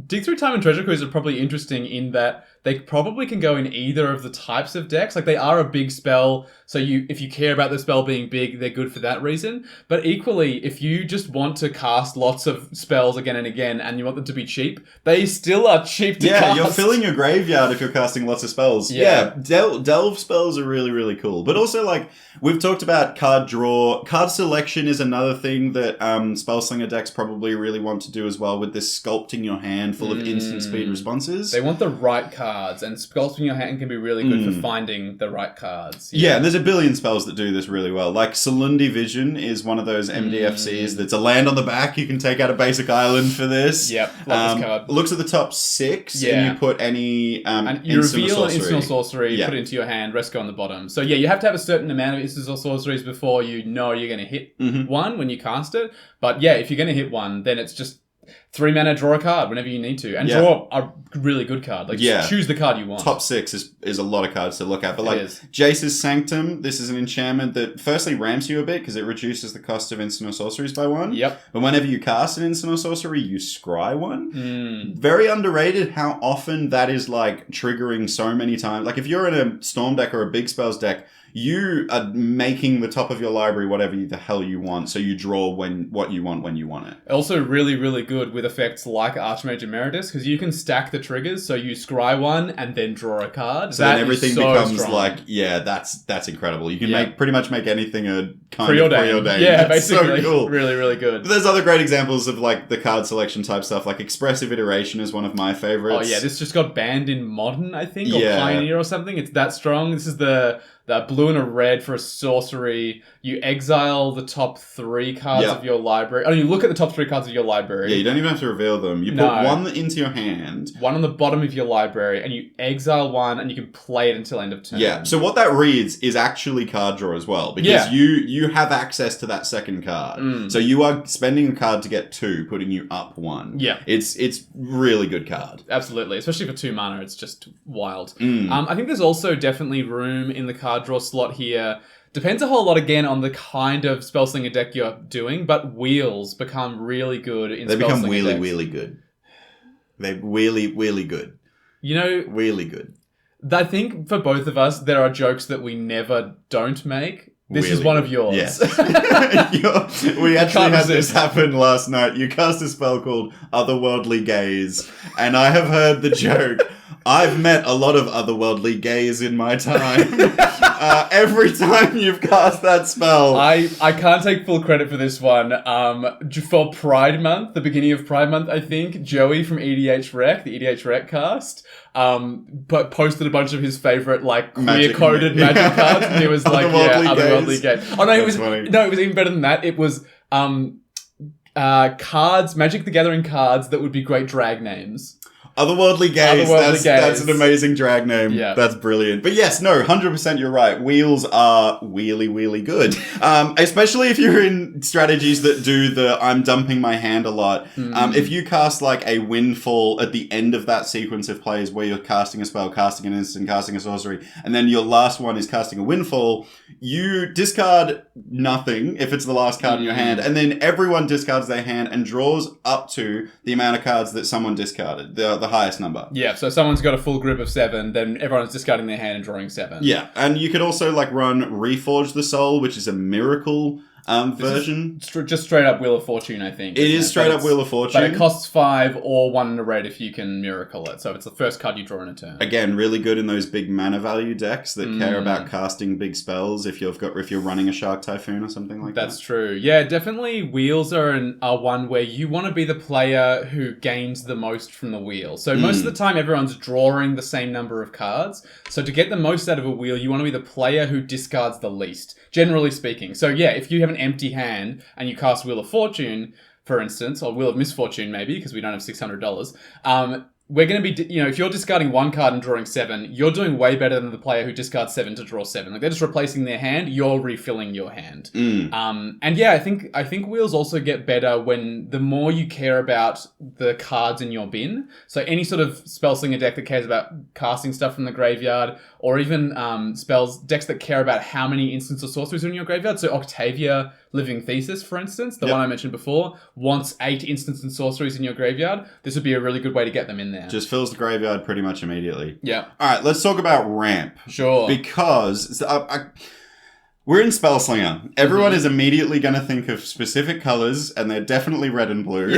Dig Through Time and Treasure Cruise are probably interesting in that they probably can go in either of the types of decks. Like, they are a big spell, so if you care about the spell being big, they're good for that reason. But equally, if you just want to cast lots of spells again and again, and you want them to be cheap, they still are cheap to cast. Yeah, you're filling your graveyard if you're casting lots of spells. Yeah, delve spells are really, really cool. But also, like, we've talked about card draw. Card selection is another thing that Spellslinger decks probably really want to do as well, with this sculpting your hand full of instant speed responses. They want the right cards, and sculpting your hand can be really good for finding the right cards. Yeah, and there's a billion spells that do this really well. Like Salundi Vision is one of those MDFCs that's a land on the back. You can take out a basic island for this. Yep, love this card. Looks at the top 6, and you put any and you reveal an instant or sorcery, put it into your hand, rest go on the bottom. So yeah, you have to have a certain amount of instants or sorceries before you know you're going to hit one when you cast it. But yeah, if you're going to hit one, then it's just 3 mana, draw a card whenever you need to. And draw a really good card. Like, choose the card you want. Top 6 is a lot of cards to look at. But like, Jace's Sanctum, this is an enchantment that firstly ramps you a bit because it reduces the cost of instant or sorceries by 1. Yep. But whenever you cast an instant or sorcery, you scry 1. Very underrated how often that is like triggering so many times. Like, if you're in a Storm deck or a Big Spells deck, you are making the top of your library whatever the hell you want, so you draw what you want when you want it. Also really, really good with effects like Archmage Emeritus, because you can stack the triggers, so you scry 1 and then draw a card. So then everything becomes strong. Like, that's incredible. You can pretty much make anything a kind of preordained. Yeah, that's basically. So cool. Really, really good. But there's other great examples of like the card selection type stuff, like Expressive Iteration is one of my favorites. Oh yeah, this just got banned in Modern, I think, or Pioneer or something. It's that strong. This is the blue and a red for a sorcery. You exile the top 3 cards of your library. Oh, you look at the top 3 cards of your library. Yeah, you don't even have to reveal them. You put 1 into your hand. 1 on the bottom of your library, and you exile 1, and you can play it until end of turn. Yeah, so what that reads is actually card draw as well, because you have access to that second card. So you are spending a card to get 2, putting you up 1. Yeah. It's really good card. Absolutely, especially for 2 mana, it's just wild. I think there's also definitely room in the card card draw slot here. Depends a whole lot, again, on the kind of Spellslinger deck you're doing, but wheels become really good in Spellslinger decks. They become really good. They're really good. You know... Really good. I think for both of us, there are jokes that we never don't make. This is one of yours. Yes. We actually had this happen last night. You cast a spell called Otherworldly Gaze, and I have heard the joke. I've met a lot of otherworldly gays in my time. Every time you've cast that spell. I can't take full credit for this one. For Pride Month, the beginning of Pride Month, I think, Joey from EDH Rec, the EDH Rec cast, but posted a bunch of his favorite, like, queer-coded magic cards, and he was like, otherworldly gay. Oh, no, it was even better than that. It was cards, Magic the Gathering cards that would be great drag names. Otherworldly Gaze. That's an amazing drag name. Yeah. That's brilliant. But yes, no, 100% you're right. Wheels are really good. Especially if you're in strategies that do the I'm dumping my hand a lot. If you cast like a windfall at the end of that sequence of plays where you're casting a spell, casting an instant, casting a sorcery, and then your last one is casting a windfall, you discard nothing if it's the last card in your hand, and then everyone discards their hand and draws up to the amount of cards that someone discarded. The highest number. Yeah, so if someone's got a full grip of 7, then everyone's discarding their hand and drawing 7. Yeah, and you could also like run Reforge the Soul, which is a miracle version. Just straight up Wheel of Fortune, I think. It is straight up Wheel of Fortune. But it costs 5 or 1 in a red if you can miracle it. So it's the first card you draw in a turn. Again, really good in those big mana value decks that care about casting big spells if you're running a Shark Typhoon or something like that. That's true. Yeah, definitely wheels are one where you want to be the player who gains the most from the wheel. So most of the time everyone's drawing the same number of cards. So to get the most out of a wheel, you want to be the player who discards the least, generally speaking. So yeah, if you have an empty hand and you cast Wheel of Fortune, for instance, or Wheel of Misfortune maybe, because we don't have $600, we're going to be, if you're discarding 1 card and drawing 7, you're doing way better than the player who discards 7 to draw 7. Like, they're just replacing their hand, you're refilling your hand. And yeah, I think wheels also get better when the more you care about the cards in your bin. So any sort of Spellslinger deck that cares about casting stuff from the graveyard, or even decks that care about how many instants or sorceries are in your graveyard. So Octavia Living Thesis, for instance, the one I mentioned before, wants 8 instants and sorceries in your graveyard. This would be a really good way to get them in there. Just fills the graveyard pretty much immediately. Yeah. All right, let's talk about ramp. Sure. Because we're in Spellslinger. Everyone is immediately going to think of specific colors, and they're definitely red and blue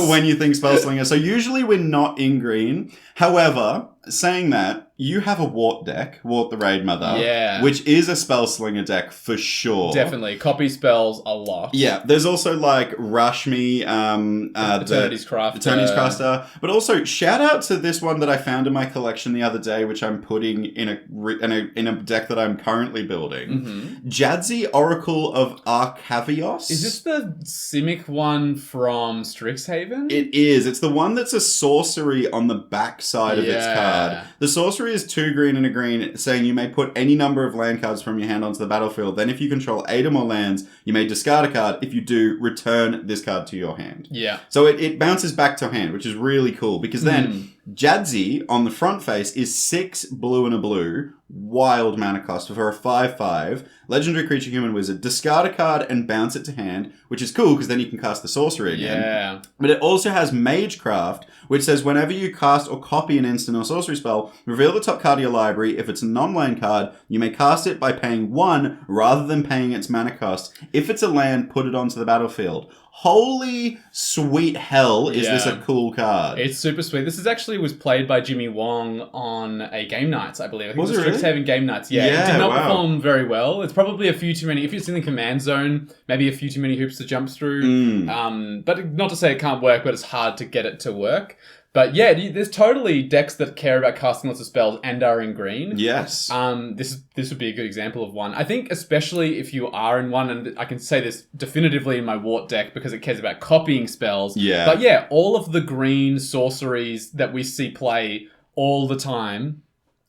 when you think Spellslinger. So usually we're not in green. However, saying that, you have a Wart deck, Wart the Raid Mother, which is a Spellslinger deck for sure. Definitely. Copy spells a lot. Yeah. There's also like Rashmi, Eternity's Crafter. But also, shout out to this one that I found in my collection the other day, which I'm putting in a deck that I'm currently building. Jadzi, Oracle of Arcavios. Is this the Simic one from Strixhaven? It is. It's the one that's a sorcery on the back side of its card. The sorcery is 2 green and a green, saying you may put any number of land cards from your hand onto the battlefield. Then if you control 8 or more lands, you may discard a card. If you do, return this card to your hand. Yeah. So it bounces back to hand, which is really cool, because then Jadzi on the front face is 6 blue and a blue, wild mana cost for a 5/5 legendary creature human wizard. Discard a card and bounce it to hand, which is cool because then you can cast the sorcery again. Yeah. But it also has Magecraft, which says whenever you cast or copy an instant or sorcery spell, reveal the top card of your library. If it's a non-land card, you may cast it by paying 1 rather than paying its mana cost. If it's a land, put it onto the battlefield. Holy sweet hell, is this a cool card. It's super sweet. This was played by Jimmy Wong on a Game Nights, I believe. I think was it was Strixhaven Game Nights. Yeah, it did not perform very well. It's probably a few too many. If it's in the command zone, maybe a few too many hoops to jump through. But not to say it can't work, but it's hard to get it to work. But yeah, there's totally decks that care about casting lots of spells and are in green. Yes. This would be a good example of one. I think especially if you are in one, and I can say this definitively in my Wart deck because it cares about copying spells. Yeah. But yeah, all of the green sorceries that we see play all the time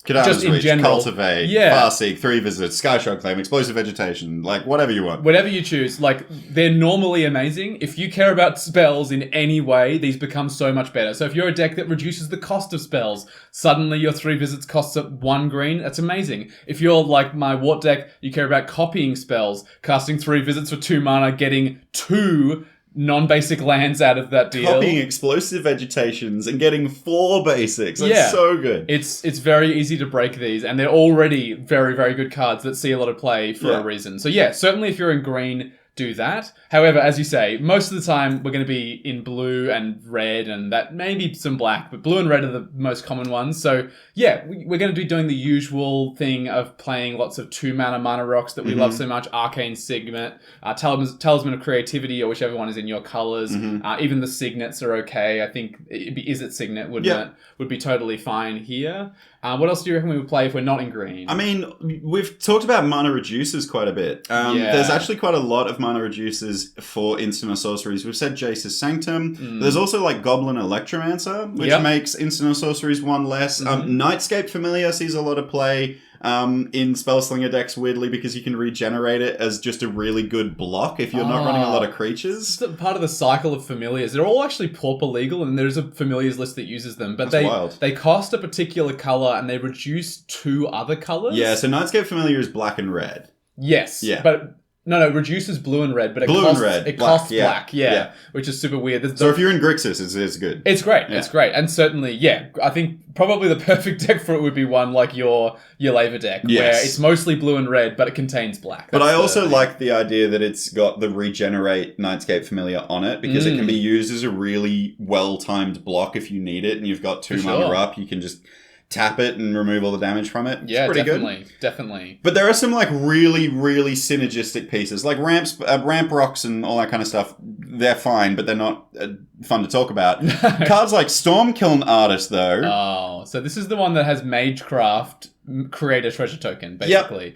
Kadama just in Switch, general. Cultivate, Yeah. Farseek, 3 Visits, Sky Shock Claim, Explosive Vegetation, like whatever you want. Whatever you choose, like, they're normally amazing. If you care about spells in any way, these become so much better. So if you're a deck that reduces the cost of spells, suddenly your 3 visits costs 1 green, that's amazing. If you're like my Wart deck, you care about copying spells, casting 3 visits for 2 mana, getting 2 non-basic lands out of that deal. Copying Explosive Vegetations and getting 4 basics. That's Yeah. so good. It's very easy to break these, and they're already very, very good cards that see a lot of play for Yeah. a reason. So yeah, certainly if you're in green, do that. However, as you say, most of the time we're going to be in blue and red, and that maybe some black, but blue and red are the most common ones. So yeah, we're going to be doing the usual thing of playing lots of 2 mana rocks that we love so much, Arcane Signet, Talisman of Creativity, or whichever one is in your colors. Even the Signets are okay. I think Is It Signet would be totally fine here. What else do you reckon we would play if we're not in green? I mean, we've talked about mana reducers quite a bit. There's actually quite a lot of mana reducers for instant or sorceries. We've said Jace's Sanctum. There's also like Goblin Electromancer, which makes instant or sorceries 1 less. Nightscape Familiar sees a lot of play in Spellslinger decks, weirdly, because you can regenerate it as just a really good block if you're not running a lot of creatures. It's part of the cycle of familiars. They're all actually pauper legal, and there's a familiars list that uses them. But they cost a particular color, and they reduce 2 other colors. Yeah, so Nightscape Familiar is black and red. Yes. Yeah. But no, it reduces blue and red, but it Blue costs, and red. It Black, costs yeah. black, Yeah. which is super weird. So if you're in Grixis, it's good. It's great. It's great. And certainly, I think probably the perfect deck for it would be one like your Laver deck, where it's mostly blue and red, but it contains black. But I also like the idea that it's got the regenerate Nightscape Familiar on it, because it can be used as a really well-timed block if you need it, and you've got 2 mana up, you can just tap it and remove all the damage from it. Yeah, it's pretty definitely. Good. But there are some like really, really synergistic pieces, like ramp rocks and all that kind of stuff. They're fine, but they're not fun to talk about. Cards like Stormkiln Artist, though. Oh, so this is the one that has Magecraft create a treasure token, basically.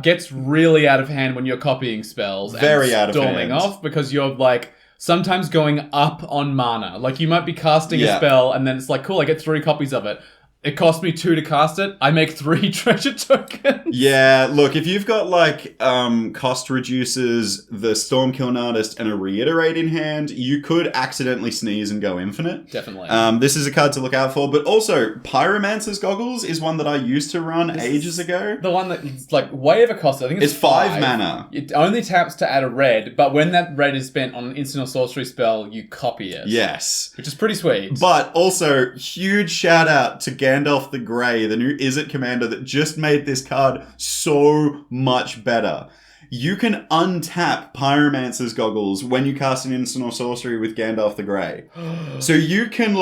Gets really out of hand when you're copying spells. Very out of hand. Storming off, because you're like sometimes going up on mana. Like you might be casting a spell, and then it's like, cool, I get 3 copies of it. It cost me 2 to cast it. I make 3 treasure tokens. Yeah, look, if you've got like cost reduces, the Stormkiln Artist, and a Reiterate in hand, you could accidentally sneeze and go infinite. Definitely. This is a card to look out for, but also Pyromancer's Goggles is one that I used to run ages ago. The one that's like way overcosted. I think it's 5 mana. It only taps to add a red, but when that red is spent on an instant or sorcery spell, you copy it. Yes. Which is pretty sweet. But also, huge shout out to Gandalf the Grey, the new Is It commander that just made this card so much better. You can untap Pyromancer's Goggles when you cast an instant or sorcery with Gandalf the Grey. So you can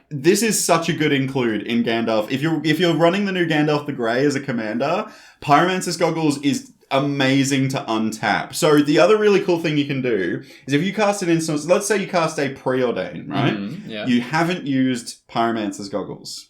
this is such a good include in Gandalf. If you're running the new Gandalf the Grey as a commander, Pyromancer's Goggles is amazing to untap. So the other really cool thing you can do is if you cast an instant, let's say you cast a Preordain, right? You haven't used Pyromancer's Goggles.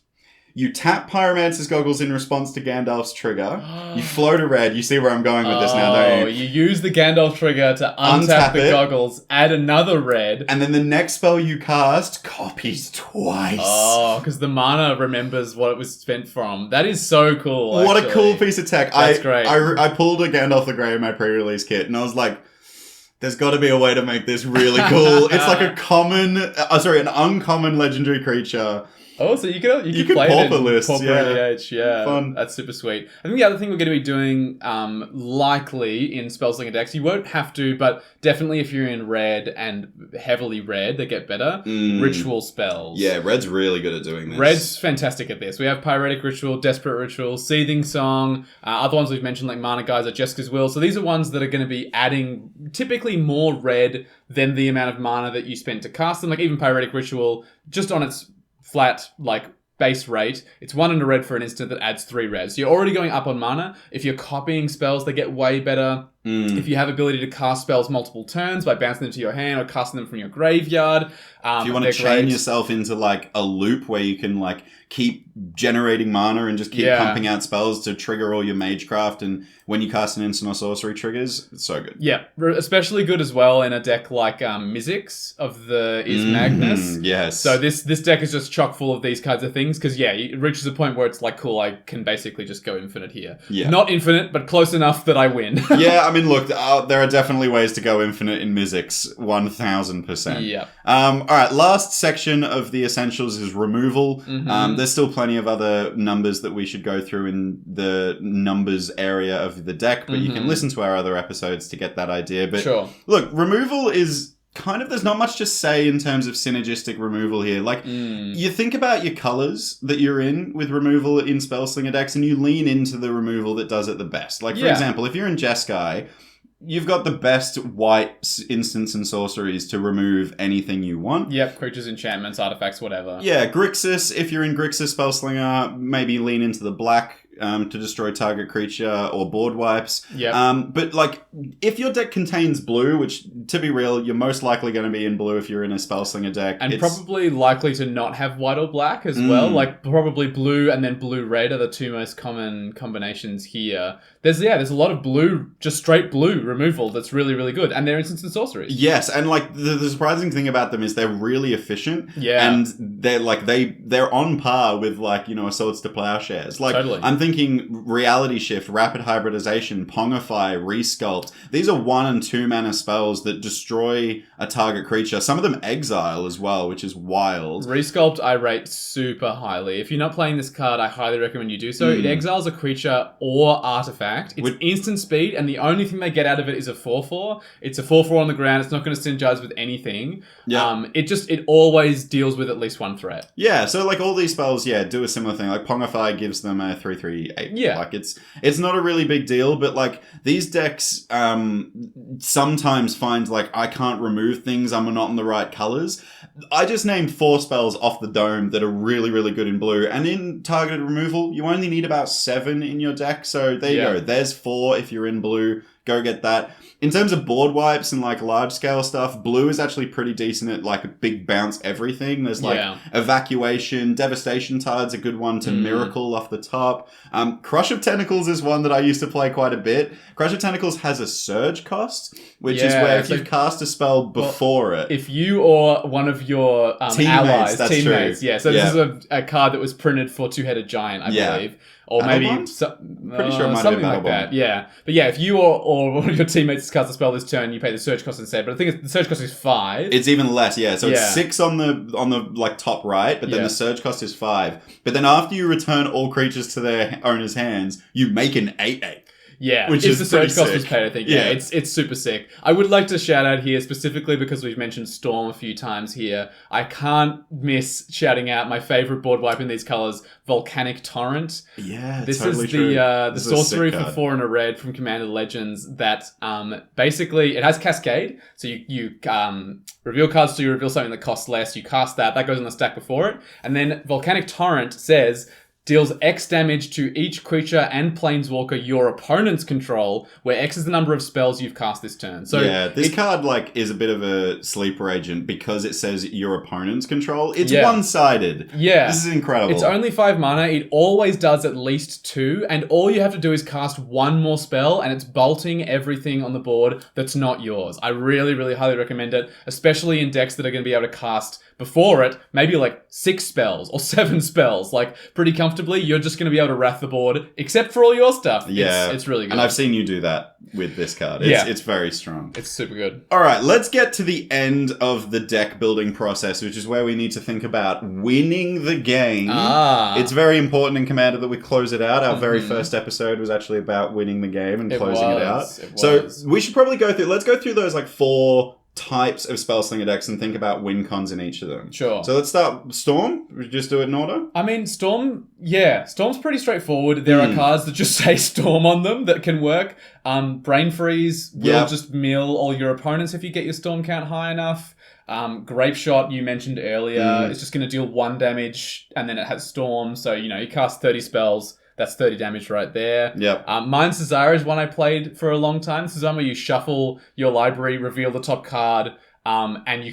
You tap Pyromancer's Goggles in response to Gandalf's trigger. You float a red. You see where I'm going with this now, don't you? You use the Gandalf trigger to untap the goggles, add another red. And then the next spell you cast copies twice. Oh, because the mana remembers what it was spent from. That is so cool, actually. What a cool piece of tech. That's great. I pulled a Gandalf the Grey in my pre-release kit, and I was like, there's got to be a way to make this really cool. It's like an uncommon legendary creature. Oh, so you could play it in Pauper ADH, yeah. Fun. That's super sweet. I think the other thing we're going to be doing, likely in Spellslinger decks, you won't have to, but definitely if you're in red and heavily red, they get better. Ritual spells. Yeah, red's really good at doing this. Red's fantastic at this. We have Pyretic Ritual, Desperate Ritual, Seething Song. Other ones we've mentioned like Mana Geyser, Jessica's Will. So these are ones that are going to be adding typically more red than the amount of mana that you spent to cast them. Like even Pyretic Ritual, just on its flat, base rate, it's 1 and a red for an instant that adds 3 red. So you're already going up on mana. If you're copying spells, they get way better. If you have ability to cast spells multiple turns by bouncing them to your hand or casting them from your graveyard. If you want to chain yourself into like a loop where you can like keep generating mana and just keep pumping out spells to trigger all your magecraft, and when you cast an instant or sorcery triggers, it's so good. Yeah, especially good as well in a deck like Mizzix of the Is Magnus. Yes. So this deck is just chock full of these kinds of things because it reaches a point where it's like, cool, I can basically just go infinite here. Yeah. Not infinite, but close enough that I win. Yeah, I mean, look, there are definitely ways to go infinite in Mizzix, 1000%. Yeah. All right, last section of the essentials is removal. There's still plenty of other numbers that we should go through in the numbers area of the deck, but you can listen to our other episodes to get that idea. But look, removal is kind of, there's not much to say in terms of synergistic removal here. Like, you think about your colors that you're in with removal in Spellslinger decks, and you lean into the removal that does it the best. Like, for example, if you're in Jeskai, you've got the best white instants and sorceries to remove anything you want. Yep, creatures, enchantments, artifacts, whatever. Yeah, Grixis, if you're in Grixis Spellslinger, maybe lean into the black to destroy target creature or board wipes. Yep. But like, if your deck contains blue, which to be real, you're most likely going to be in blue if you're in a Spellslinger deck. And probably likely to not have white or black as well. Like probably blue and then blue-red are the two most common combinations here. There's a lot of blue, just straight blue removal that's really, really good. And they're instants and sorceries. Yes, and like the surprising thing about them is they're really efficient. Yeah. And they're like, they're on par with like, you know, Swords to Plowshares. Like, totally. I'm thinking Reality Shift, Rapid Hybridization, Pongify, Resculpt. These are 1 and 2 mana spells that destroy a target creature. Some of them exile as well, which is wild. Resculpt I rate super highly. If you're not playing this card, I highly recommend you do so. It exiles a creature or artifact. It's instant speed, and the only thing they get out of it is a 4/4. It's a 4/4 on the ground. It's not going to synergize with anything. Yeah. It always deals with at least one threat. Yeah, so like all these spells, do a similar thing. Like Pongify gives them a 3/3/8. Yeah. Like it's not a really big deal, but like these decks sometimes find like I can't remove things, I'm not in the right colors. I just named 4 spells off the dome that are really, really good in blue. And in targeted removal, you only need about 7 in your deck. So there you go. There's 4 if you're in blue. Go get that. In terms of board wipes and like large scale stuff, blue is actually pretty decent at like a big bounce everything. There's like Evacuation, Devastation Tide's a good one to Miracle off the top. Crush of Tentacles is one that I used to play quite a bit. Crush of Tentacles has a surge cost, which is where if you cast a spell before it. If you or one of your teammates, so this is a card that was printed for Two-Headed Giant, I believe. Or maybe pretty sure it might something be like that. Yeah, but if you or one of your teammates cast a spell this turn, you pay the surge cost instead. But I think the surge cost is 5. It's even less, So it's 6 on the like top right, but then the surge cost is 5. But then after you return all creatures to their owner's hands, you make an 8/8. Yeah, which is the surge cost sick. was paid, I think. Yeah, it's super sick. I would like to shout out here, specifically because we've mentioned Storm a few times here. I can't miss shouting out my favorite board wipe in these colors, Volcanic Torrent. Yeah, this totally is true. the sorcery for 4 and a red from Commander Legends that basically it has Cascade. So you reveal cards, so you reveal something that costs less. You cast that goes on the stack before it, and then Volcanic Torrent says, deals X damage to each creature and planeswalker your opponents control, where X is the number of spells you've cast this turn. So this card like is a bit of a sleeper agent because it says your opponents control. It's one-sided. Yeah. This is incredible. It's only 5 mana. It always does at least 2, and all you have to do is cast 1 more spell, and it's bolting everything on the board that's not yours. I really, really highly recommend it, especially in decks that are going to be able to cast before it, maybe like 6 spells or 7 spells, like pretty comfortably. You're just going to be able to wrath the board, except for all your stuff. Yeah. It's really good. And I've seen you do that with this card. It's very strong. It's super good. All right, let's get to the end of the deck building process, which is where we need to think about winning the game. It's very important in Commander that we close it out. Our very first episode was actually about winning the game and closing it out. So we should probably let's go through those like 4 types of Spellslinger decks and think about win cons in each of them. Sure. So let's start Storm. We just do it in order. I mean, Storm's pretty straightforward. There are cards that just say Storm on them that can work. Brain Freeze will just mill all your opponents if you get your Storm count high enough. Grape Shot, you mentioned earlier, it's just going to deal 1 damage, and then it has Storm. So, you cast 30 spells. That's 30 damage right there. Yep. Mine Cesare is one I played for a long time. This is one where you shuffle your library, reveal the top card, and you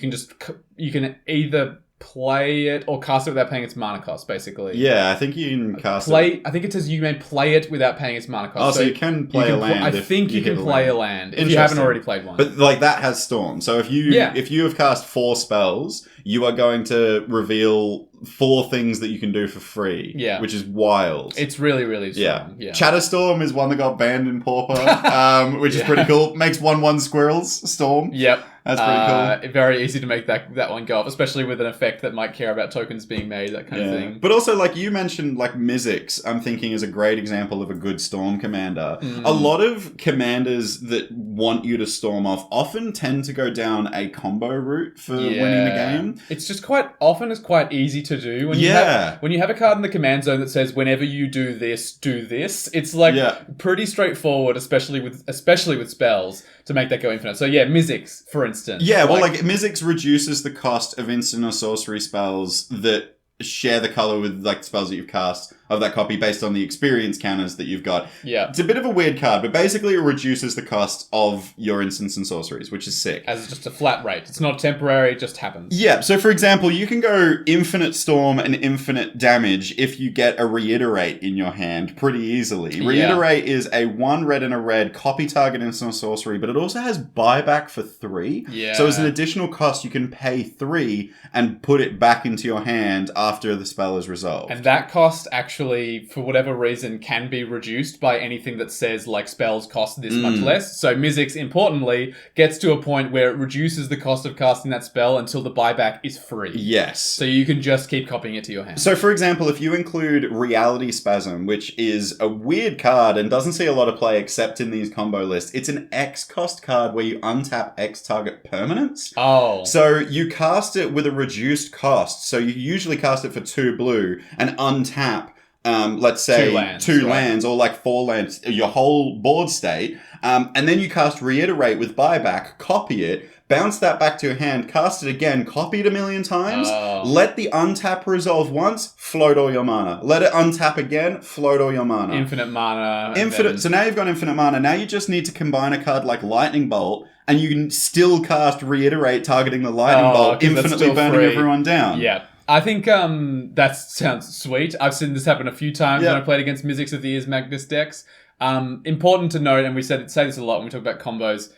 can either play it or cast it without paying its mana cost, basically. Yeah, I think you can cast it. I think it says you may play it without paying its mana cost. Oh, so you can play a land. I think you can play a land if you haven't already played one. But like that has Storm. So if you have cast 4 spells, you are going to reveal 4 things that you can do for free. Yeah. Which is wild. It's really, really strong. Yeah. Chatterstorm is one that got banned in Pauper, which is pretty cool. Makes 1/1 squirrels Storm. Yep. That's pretty cool. Very easy to make that one go off, especially with an effect that might care about tokens being made, that kind of thing. But also, like you mentioned, like Mizzix, I'm thinking is a great example of a good Storm commander. A lot of commanders that want you to Storm off often tend to go down a combo route for winning the game. It's just quite easy to do. When you have a card in the command zone that says, whenever you do this, it's like pretty straightforward, especially with spells, to make that go infinite. So yeah, Mizzix, for instance. Yeah, well, like Mizzix reduces the cost of instant or sorcery spells that share the color with like spells that you've cast of that copy based on the experience counters that you've got. Yeah. It's a bit of a weird card, but basically it reduces the cost of your instants and sorceries, which is sick. As just a flat rate. It's not temporary, it just happens. Yeah, so for example, you can go infinite storm and infinite damage if you get a reiterate in your hand pretty easily. Reiterate is a 1 red and a red copy target instant or sorcery, but it also has buyback for 3. Yeah. So as an additional cost, you can pay 3 and put it back into your hand after the spell is resolved. And that cost actually, for whatever reason, can be reduced by anything that says, like, spells cost this much less. So Mizzix, importantly, gets to a point where it reduces the cost of casting that spell until the buyback is free. Yes. So you can just keep copying it to your hand. So, for example, if you include Reality Spasm, which is a weird card and doesn't see a lot of play except in these combo lists, it's an X cost card where you untap X target permanents. Oh. So you cast it with a reduced cost. So you usually cast it for 2 blue and untap let's say 2 lands or like 4 lands, your whole board state, and then you cast Reiterate with buyback, copy it, bounce that back to your hand, cast it again, copy it a million times, let the untap resolve once, float all your mana. Let it untap again, float all your mana. Infinite mana. So now you've got infinite mana. Now you just need to combine a card like Lightning Bolt, and you can still cast Reiterate targeting the Lightning Bolt, infinitely burning everyone down. Yeah. I think that sounds sweet. I've seen this happen a few times when I played against Mizzix of the Year's Magnus decks. Important to note, and we say this a lot when we talk about combos,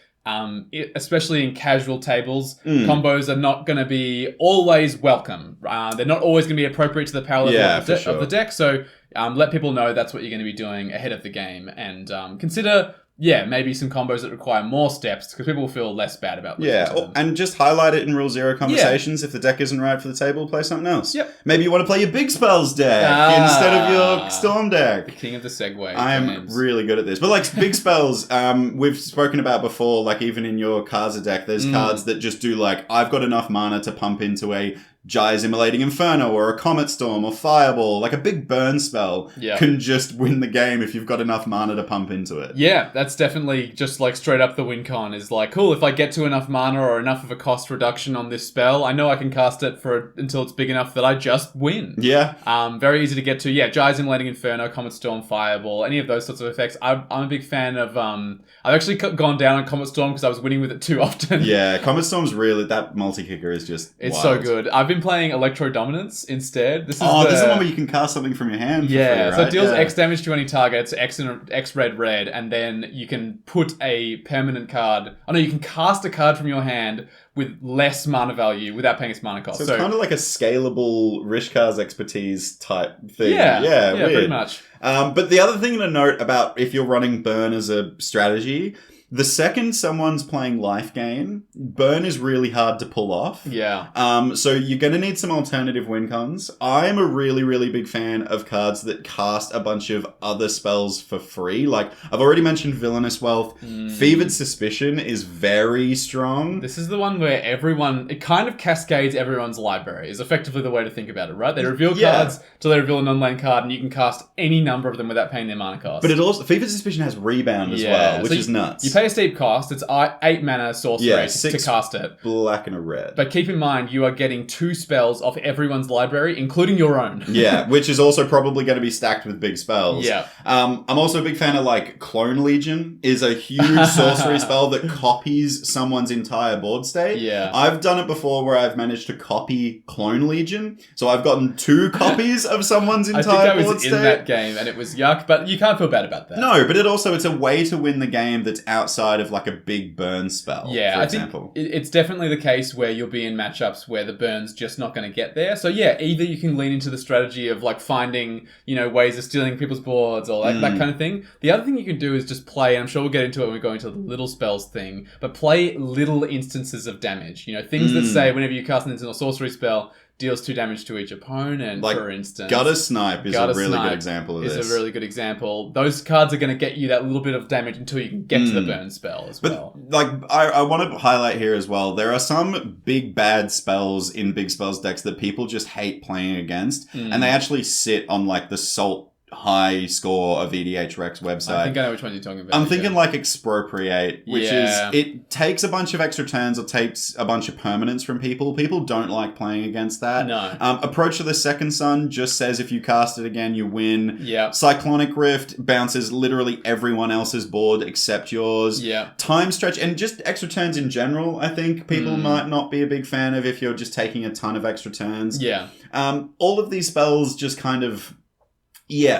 especially in casual tables, combos are not going to be always welcome. They're not always going to be appropriate to the power level of the deck. So let people know that's what you're going to be doing ahead of the game, and consider maybe some combos that require more steps, because people will feel less bad about them. And just highlight it in Rule Zero conversations. If the deck isn't right for the table, play something else. Yep. Maybe you want to play your Big Spells deck instead of your Storm deck. The king of the segue. I am really good at this. But like Big Spells, we've spoken about before, like even in your Kaza deck, there's cards that just do like, I've got enough mana to pump into a Jai's Immolating Inferno or a Comet Storm or Fireball. Like a big burn spell can just win the game if you've got enough mana to pump into it. Yeah, that's definitely just like straight up the win con is like, cool, if I get to enough mana or enough of a cost reduction on this spell, I know I can cast it until it's big enough that I just win. Yeah. Very easy to get to. Yeah, Jai's Immolating Inferno, Comet Storm, Fireball, any of those sorts of effects. I'm a big fan of... I've actually gone down on Comet Storm because I was winning with it too often. Yeah, Comet Storm's really... That multi-kicker is just It's wild. so good. I've been playing Electro Dominance instead. This is this is the one where you can cast something from your hand for free, right? So it deals X damage to any target, so X red, and then you can put a permanent card... Oh no, you can cast a card from your hand with less mana value without paying its mana cost. So it's kind of like a scalable Rishkar's expertise type thing. Yeah, weird. Pretty much. But the other thing to note about if you're running Burn as a strategy, the second someone's playing life gain, Burn is really hard to pull off. Yeah. So you're going to need some alternative win cons. I'm a really, really big fan of cards that cast a bunch of other spells for free. Like, I've already mentioned Villainous Wealth. Fevered Suspicion is very strong. This is the one where it kind of cascades everyone's library, is effectively the way to think about it, right? They reveal cards till they reveal a non-land card, and you can cast any number of them without paying their mana cost. But it also, Fevered Suspicion has Rebound as well, which is nuts. You pay say a steep cost. It's 8 mana sorcery Yeah, to 6 cast it. black and a red. But keep in mind, you are getting 2 spells off everyone's library, including your own. Yeah, which is also probably going to be stacked with big spells. Yeah. I'm also a big fan of, like, Clone Legion is a huge sorcery spell that copies someone's entire board state. Yeah. I've done it before where I've managed to copy Clone Legion. So I've gotten 2 copies of someone's entire board state. I think I was in that game and it was yuck, but you can't feel bad about that. No, but it's a way to win the game that's outside of, like, a big burn spell, for example. Think it's definitely the case where you'll be in matchups where the burn's just not going to get there. So yeah, either you can lean into the strategy of, like, finding, ways of stealing people's boards or that kind of thing. The other thing you can do is just play, and I'm sure we'll get into it when we go into the little spells thing, but play little instances of damage. Things that say whenever you cast an instant or sorcery spell, deals 2 damage to each opponent, like, for instance. Gutter Snipe is a really good example of this. Is a really good example. Those cards are going to get you that little bit of damage until you can get to the burn spell as well. Like, I want to highlight here as well, there are some big bad spells in big spells decks that people just hate playing against, and they actually sit on, like, the Salt high score of EDH Rex website. I think I know which one you're talking about. I'm thinking like Expropriate, which is, it takes a bunch of extra turns or takes a bunch of permanents from people. People don't like playing against that. No. Approach of the Second Sun just says if you cast it again, you win. Yeah. Cyclonic Rift bounces literally everyone else's board except yours. Yeah. Time Stretch, and just extra turns in general, I think people might not be a big fan of if you're just taking a ton of extra turns. Yeah. All of these spells just kind of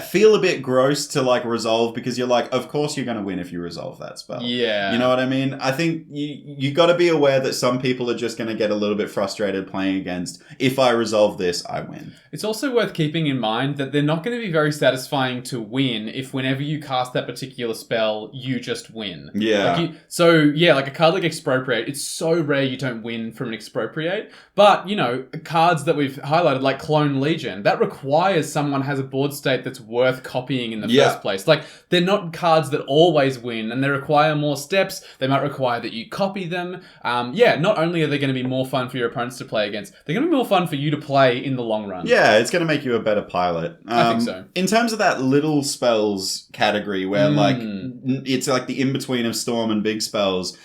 feel a bit gross to, like, resolve because you're like, of course you're going to win if you resolve that spell. Yeah. You know what I mean? I think you got to be aware that some people are just going to get a little bit frustrated playing against, if I resolve this, I win. It's also worth keeping in mind that they're not going to be very satisfying to win if whenever you cast that particular spell, you just win. Yeah. Like a card like Expropriate, it's so rare you don't win from an Expropriate. But, cards that we've highlighted, like Clone Legion, that requires someone has a board state that's worth copying in the first place. Like, they're not cards that always win, and they require more steps. They might require that you copy them. Not only are they going to be more fun for your opponents to play against, they're going to be more fun for you to play in the long run. Yeah, it's going to make you a better pilot. I think so. In terms of that little spells category where, like, it's like the in-between of Storm and big spells,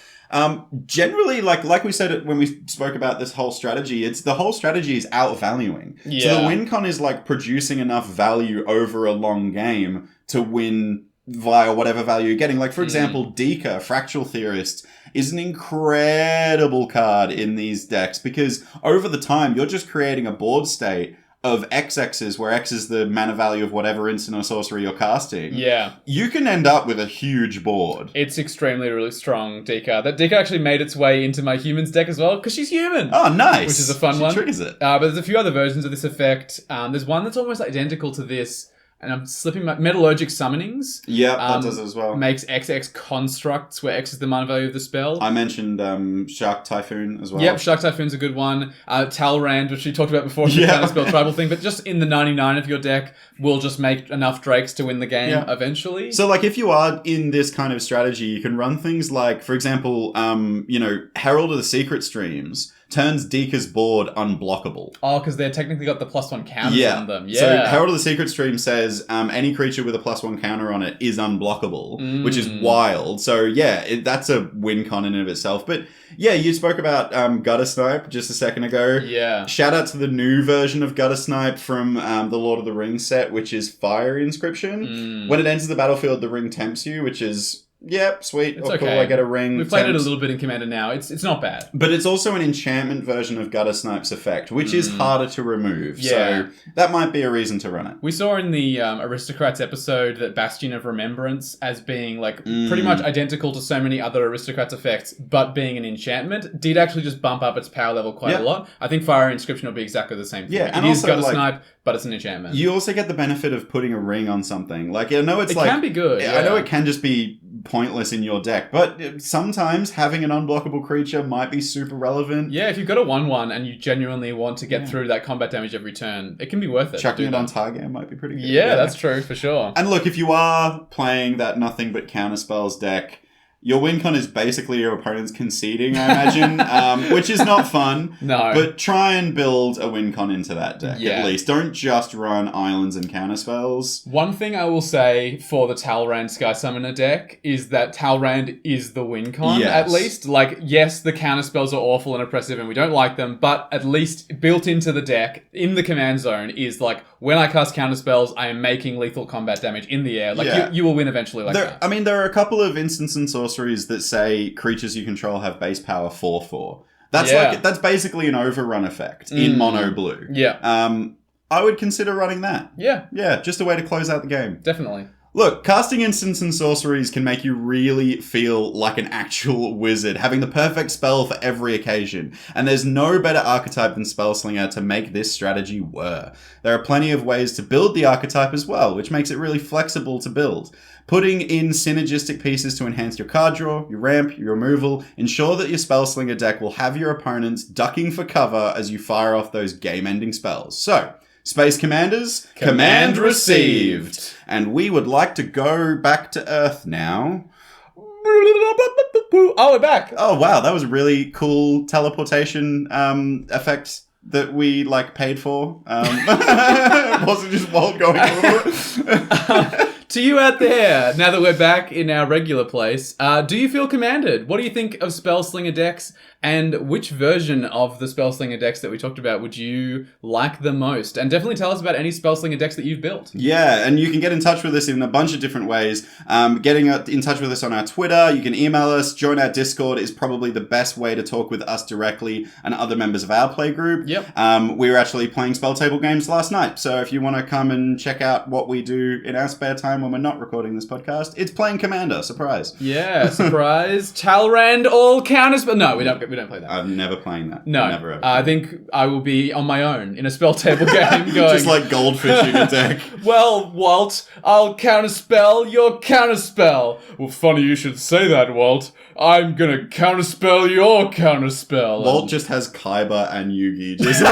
generally, like we said when we spoke about this whole strategy, the whole strategy is outvaluing. Yeah. So the win con is like producing enough value over a long game to win via whatever value you're getting. Like, for example, Dika, Fractal Theorist, is an incredible card in these decks because over the time, you're just creating a board state of XXs, where X is the mana value of whatever instant or sorcery you're casting. Yeah. You can end up with a huge board. It's extremely, really strong, Dika. That Dika actually made its way into my humans deck as well, because she's human. Oh, nice. Which is a fun one. She triggers it. But there's a few other versions of this effect. There's one that's almost identical to this, and I'm slipping my Metallurgic Summonings. Yeah, that does as well. Makes XX constructs, where X is the mana value of the spell. I mentioned Shark Typhoon as well. Yep, Shark Typhoon's a good one. Talrand, which we talked about before, the kind of spell tribal thing, but just in the 99 of your deck will just make enough Drakes to win the game eventually. So, like, if you are in this kind of strategy, you can run things like, for example, Herald of the Secret Streams turns Dika's board unblockable. Oh, because they're technically got the +1 counters on them. Yeah. So Herald of the Secret Stream says any creature with a +1 counter on it is unblockable, which is wild. So that's a win con in and of itself. But yeah, you spoke about Gutter Snipe just a second ago. Yeah. Shout out to the new version of Gutter Snipe from the Lord of the Rings set, which is Fire Inscription. When it enters the battlefield, the ring tempts you, which is... Yep, sweet. It's okay. Cool, I get a ring. We've played it a little bit in Commander now. It's not bad. But it's also an enchantment version of Gutter Snipe's effect, which is harder to remove. Yeah. So that might be a reason to run it. We saw in the Aristocrats episode that Bastion of Remembrance as being like pretty much identical to so many other Aristocrats effects, but being an enchantment, did actually just bump up its power level quite a lot. I think Fire Inscription will be exactly the same thing. Yeah, and it is also, Gutter Snipe, but it's an enchantment. You also get the benefit of putting a ring on something. Like, I know it can be good. I know it can just be pointless in your deck, but sometimes having an unblockable creature might be super relevant. Yeah, if you've got a 1/1 and you genuinely want to get through that combat damage every turn, it can be worth it. Chucking it on target might be pretty good. Yeah, that's true, for sure. And look, if you are playing that nothing but counterspells deck, your win con is basically your opponent's conceding, I imagine, which is not fun. No. But try and build a win con into that deck, Yeah. at least. Don't just run islands and counter spells. One thing I will say for the Talrand Sky Summoner deck is that Talrand is the win con, Yes. at least. Like, yes, the counter spells are awful and oppressive and we don't like them, but at least built into the deck, in the command zone, is like, when I cast counter spells, I am making lethal combat damage in the air. Like, Yeah. you will win eventually like that. I mean, there are a couple of instants and sorceries that say creatures you control have base power 4/4. That's basically an overrun effect in mono blue. Yeah. I would consider running that. Yeah, Yeah, just a way to close out the game. definitely. Look, casting instants and sorceries can make you really feel like an actual wizard, having the perfect spell for every occasion. And there's no better archetype than Spellslinger to make this strategy work. There are plenty of ways to build the archetype as well, which makes it really flexible to build. Putting in synergistic pieces to enhance your card draw, your ramp, your removal, ensure that your Spellslinger deck will have your opponents ducking for cover as you fire off those game-ending spells. So, Space Commanders, command received. And we would like to go back to Earth now. Oh, we're back. Oh, wow, that was a really cool teleportation effect that we, paid for. It wasn't just Walt going over. To you out there, now that we're back in our regular place, do you feel commanded? What do you think of Spellslinger decks? And which version of the Spellslinger decks that we talked about would you like the most? And definitely tell us about any Spellslinger decks that you've built. Yeah, and you can get in touch with us in a bunch of different ways. Getting in touch with us on our Twitter, you can email us, join our Discord is probably the best way to talk with us directly and other members of our play group. Yep. We were actually playing spell table games last night, so if you want to come and check out what we do in our spare time when we're not recording this podcast, it's playing Commander. Surprise. Yeah, surprise. Talrand all counters, but no, we don't play that. I'm never playing that. No, never ever. I think I will be on my own in a spell table game going... Just like goldfishing a deck. Well, Walt, I'll counterspell your counterspell. Well, funny you should say that, Walt. I'm gonna counterspell your counterspell. Walt just has Kaiba and Yugi. Just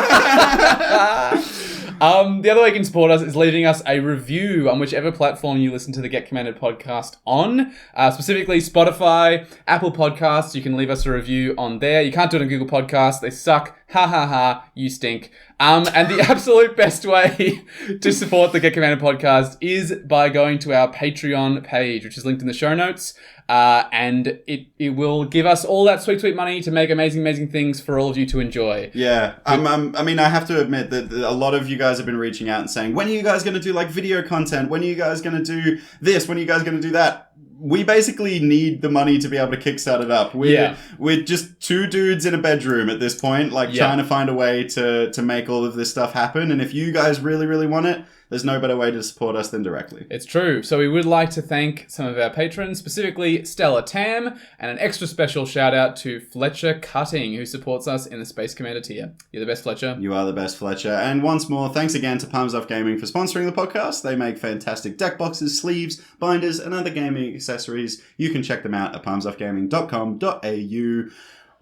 The other way you can support us is leaving us a review on whichever platform you listen to the Get Commanded podcast on. Specifically Spotify, Apple Podcasts. You can leave us a review on there. You can't do it on Google Podcasts. They suck. Ha ha ha. You stink. And the absolute best way to support the Get Commanded podcast is by going to our Patreon page, which is linked in the show notes. And it will give us all that sweet, sweet money to make amazing things for all of you to enjoy. Yeah. I mean, I have to admit that a lot of you guys have been reaching out and saying, when are you guys going to do video content? When are you guys going to do this? When are you guys going to do that? We basically need the money to be able to kickstart it up. We're just two dudes in a bedroom at this point, trying to find a way to make all of this stuff happen. And if you guys really, really want it, there's no better way to support us than directly. It's true. So we would like to thank some of our patrons, specifically Stella Tam, and an extra special shout out to Fletcher Cutting, who supports us in the Space Commander tier. You're the best, Fletcher. You are the best, Fletcher. And once more, thanks again to Palms Off Gaming for sponsoring the podcast. They make fantastic deck boxes, sleeves, binders, and other gaming accessories. You can check them out at palmsoffgaming.com.au.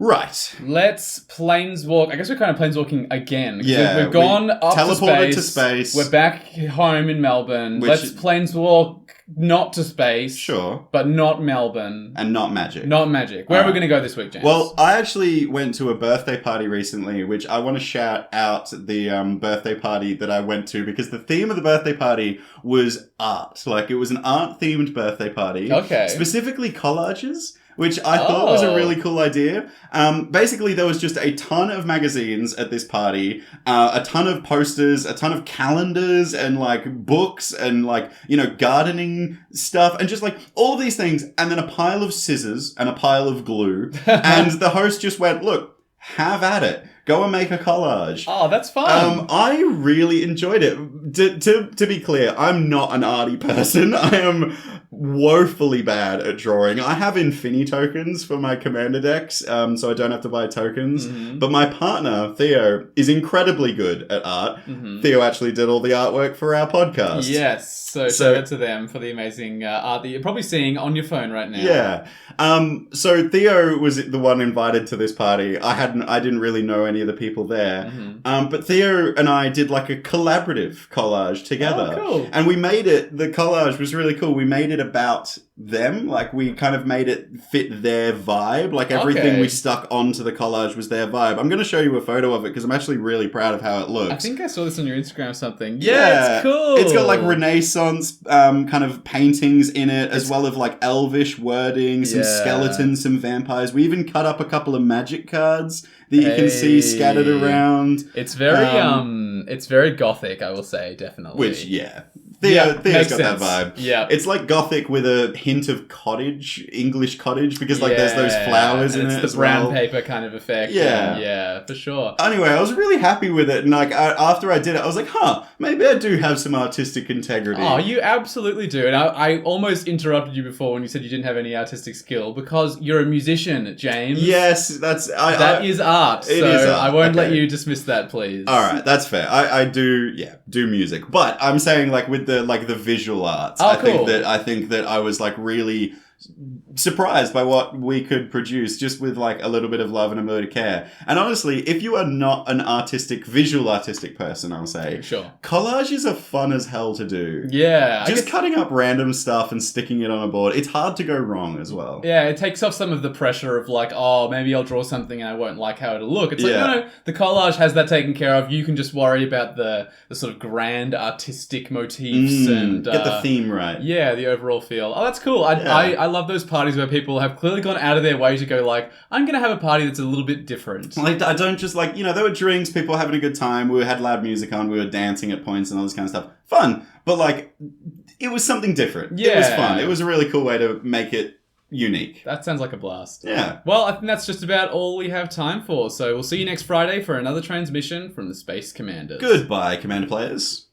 Right. Let's planeswalk. I guess we're kind of planeswalking again. Yeah. We've gone up teleported to space. We're back home in Melbourne. Let's planeswalk not to space. Sure. But not Melbourne. And not magic. Not magic. Where are we going to go this week, James? Well, I actually went to a birthday party recently, which I want to shout out the birthday party that I went to, because the theme of the birthday party was art. It was an art-themed birthday party. Okay. Specifically collages, which I thought was a really cool idea. Basically, there was just a ton of magazines at this party, a ton of posters, a ton of calendars, and books, and gardening stuff, and just all these things, and then a pile of scissors and a pile of glue. And the host just went, "Look, have at it. Go and make a collage." Oh, that's fun. I really enjoyed it. To be clear, I'm not an arty person. I am woefully bad at drawing. I have Infinity tokens for my commander decks, so I don't have to buy tokens. Mm-hmm. But my partner, Theo, is incredibly good at art. Mm-hmm. Theo actually did all the artwork for our podcast. Yes. So shout out to them for the amazing art that you're probably seeing on your phone right now. Yeah. So Theo was the one invited to this party. I didn't really know any of the people there. Mm-hmm. But Theo and I did a collaborative collage together. Oh, cool. And we made it, the collage was really cool. We made it about them. Like, we kind of made it fit their vibe. Like, everything Okay. we stuck onto the collage was their vibe. I'm going to show you a photo of it because I'm actually really proud of how it looks. I think I saw this on your Instagram or something. Yeah, it's cool. It's got like Renaissance kind of paintings in it, as well as like elvish wording, some skeletons, some vampires. We even cut up a couple of magic cards that you can see scattered around. It's very gothic, I will say, definitely. Which, Theo's got that vibe. Yeah. It's like gothic with a hint of cottage, English cottage, because like there's those flowers in it it's as the brown well. paper kind of effect. Yeah. Yeah, for sure. Anyway, I was really happy with it, and like after I did it, I was like, maybe I do have some artistic integrity. Oh, you absolutely do. And I almost interrupted you before when you said you didn't have any artistic skill, because you're a musician, James. Yes, that is art. It is art. I won't let Okay. you dismiss that, please. All right, that's fair. I do music, but I'm saying like with the visual arts. Oh, I cool. think that I was like really surprised by what we could produce just with like a little bit of love and a bit of care. And honestly, if you are not an visual artistic person, I'll say, Sure. collages are fun as hell to do. Yeah. Just cutting up random stuff and sticking it on a board, it's hard to go wrong as well. Yeah, it takes off some of the pressure of like, maybe I'll draw something and I won't like how it'll look. It's like, no, the collage has that taken care of. You can just worry about the sort of grand artistic motifs and... get the theme right. Yeah, the overall feel. Oh, that's cool. I love those parties where people have clearly gone out of their way to go like, I'm going to have a party that's a little bit different. Like, I don't just like, there were drinks, people having a good time, we had loud music on, we were dancing at points and all this kind of stuff. Fun. But like, it was something different. Yeah. It was fun. It was a really cool way to make it unique. That sounds like a blast. Yeah. Well, I think that's just about all we have time for. So we'll see you next Friday for another transmission from the Space Commanders. Goodbye, Commander players.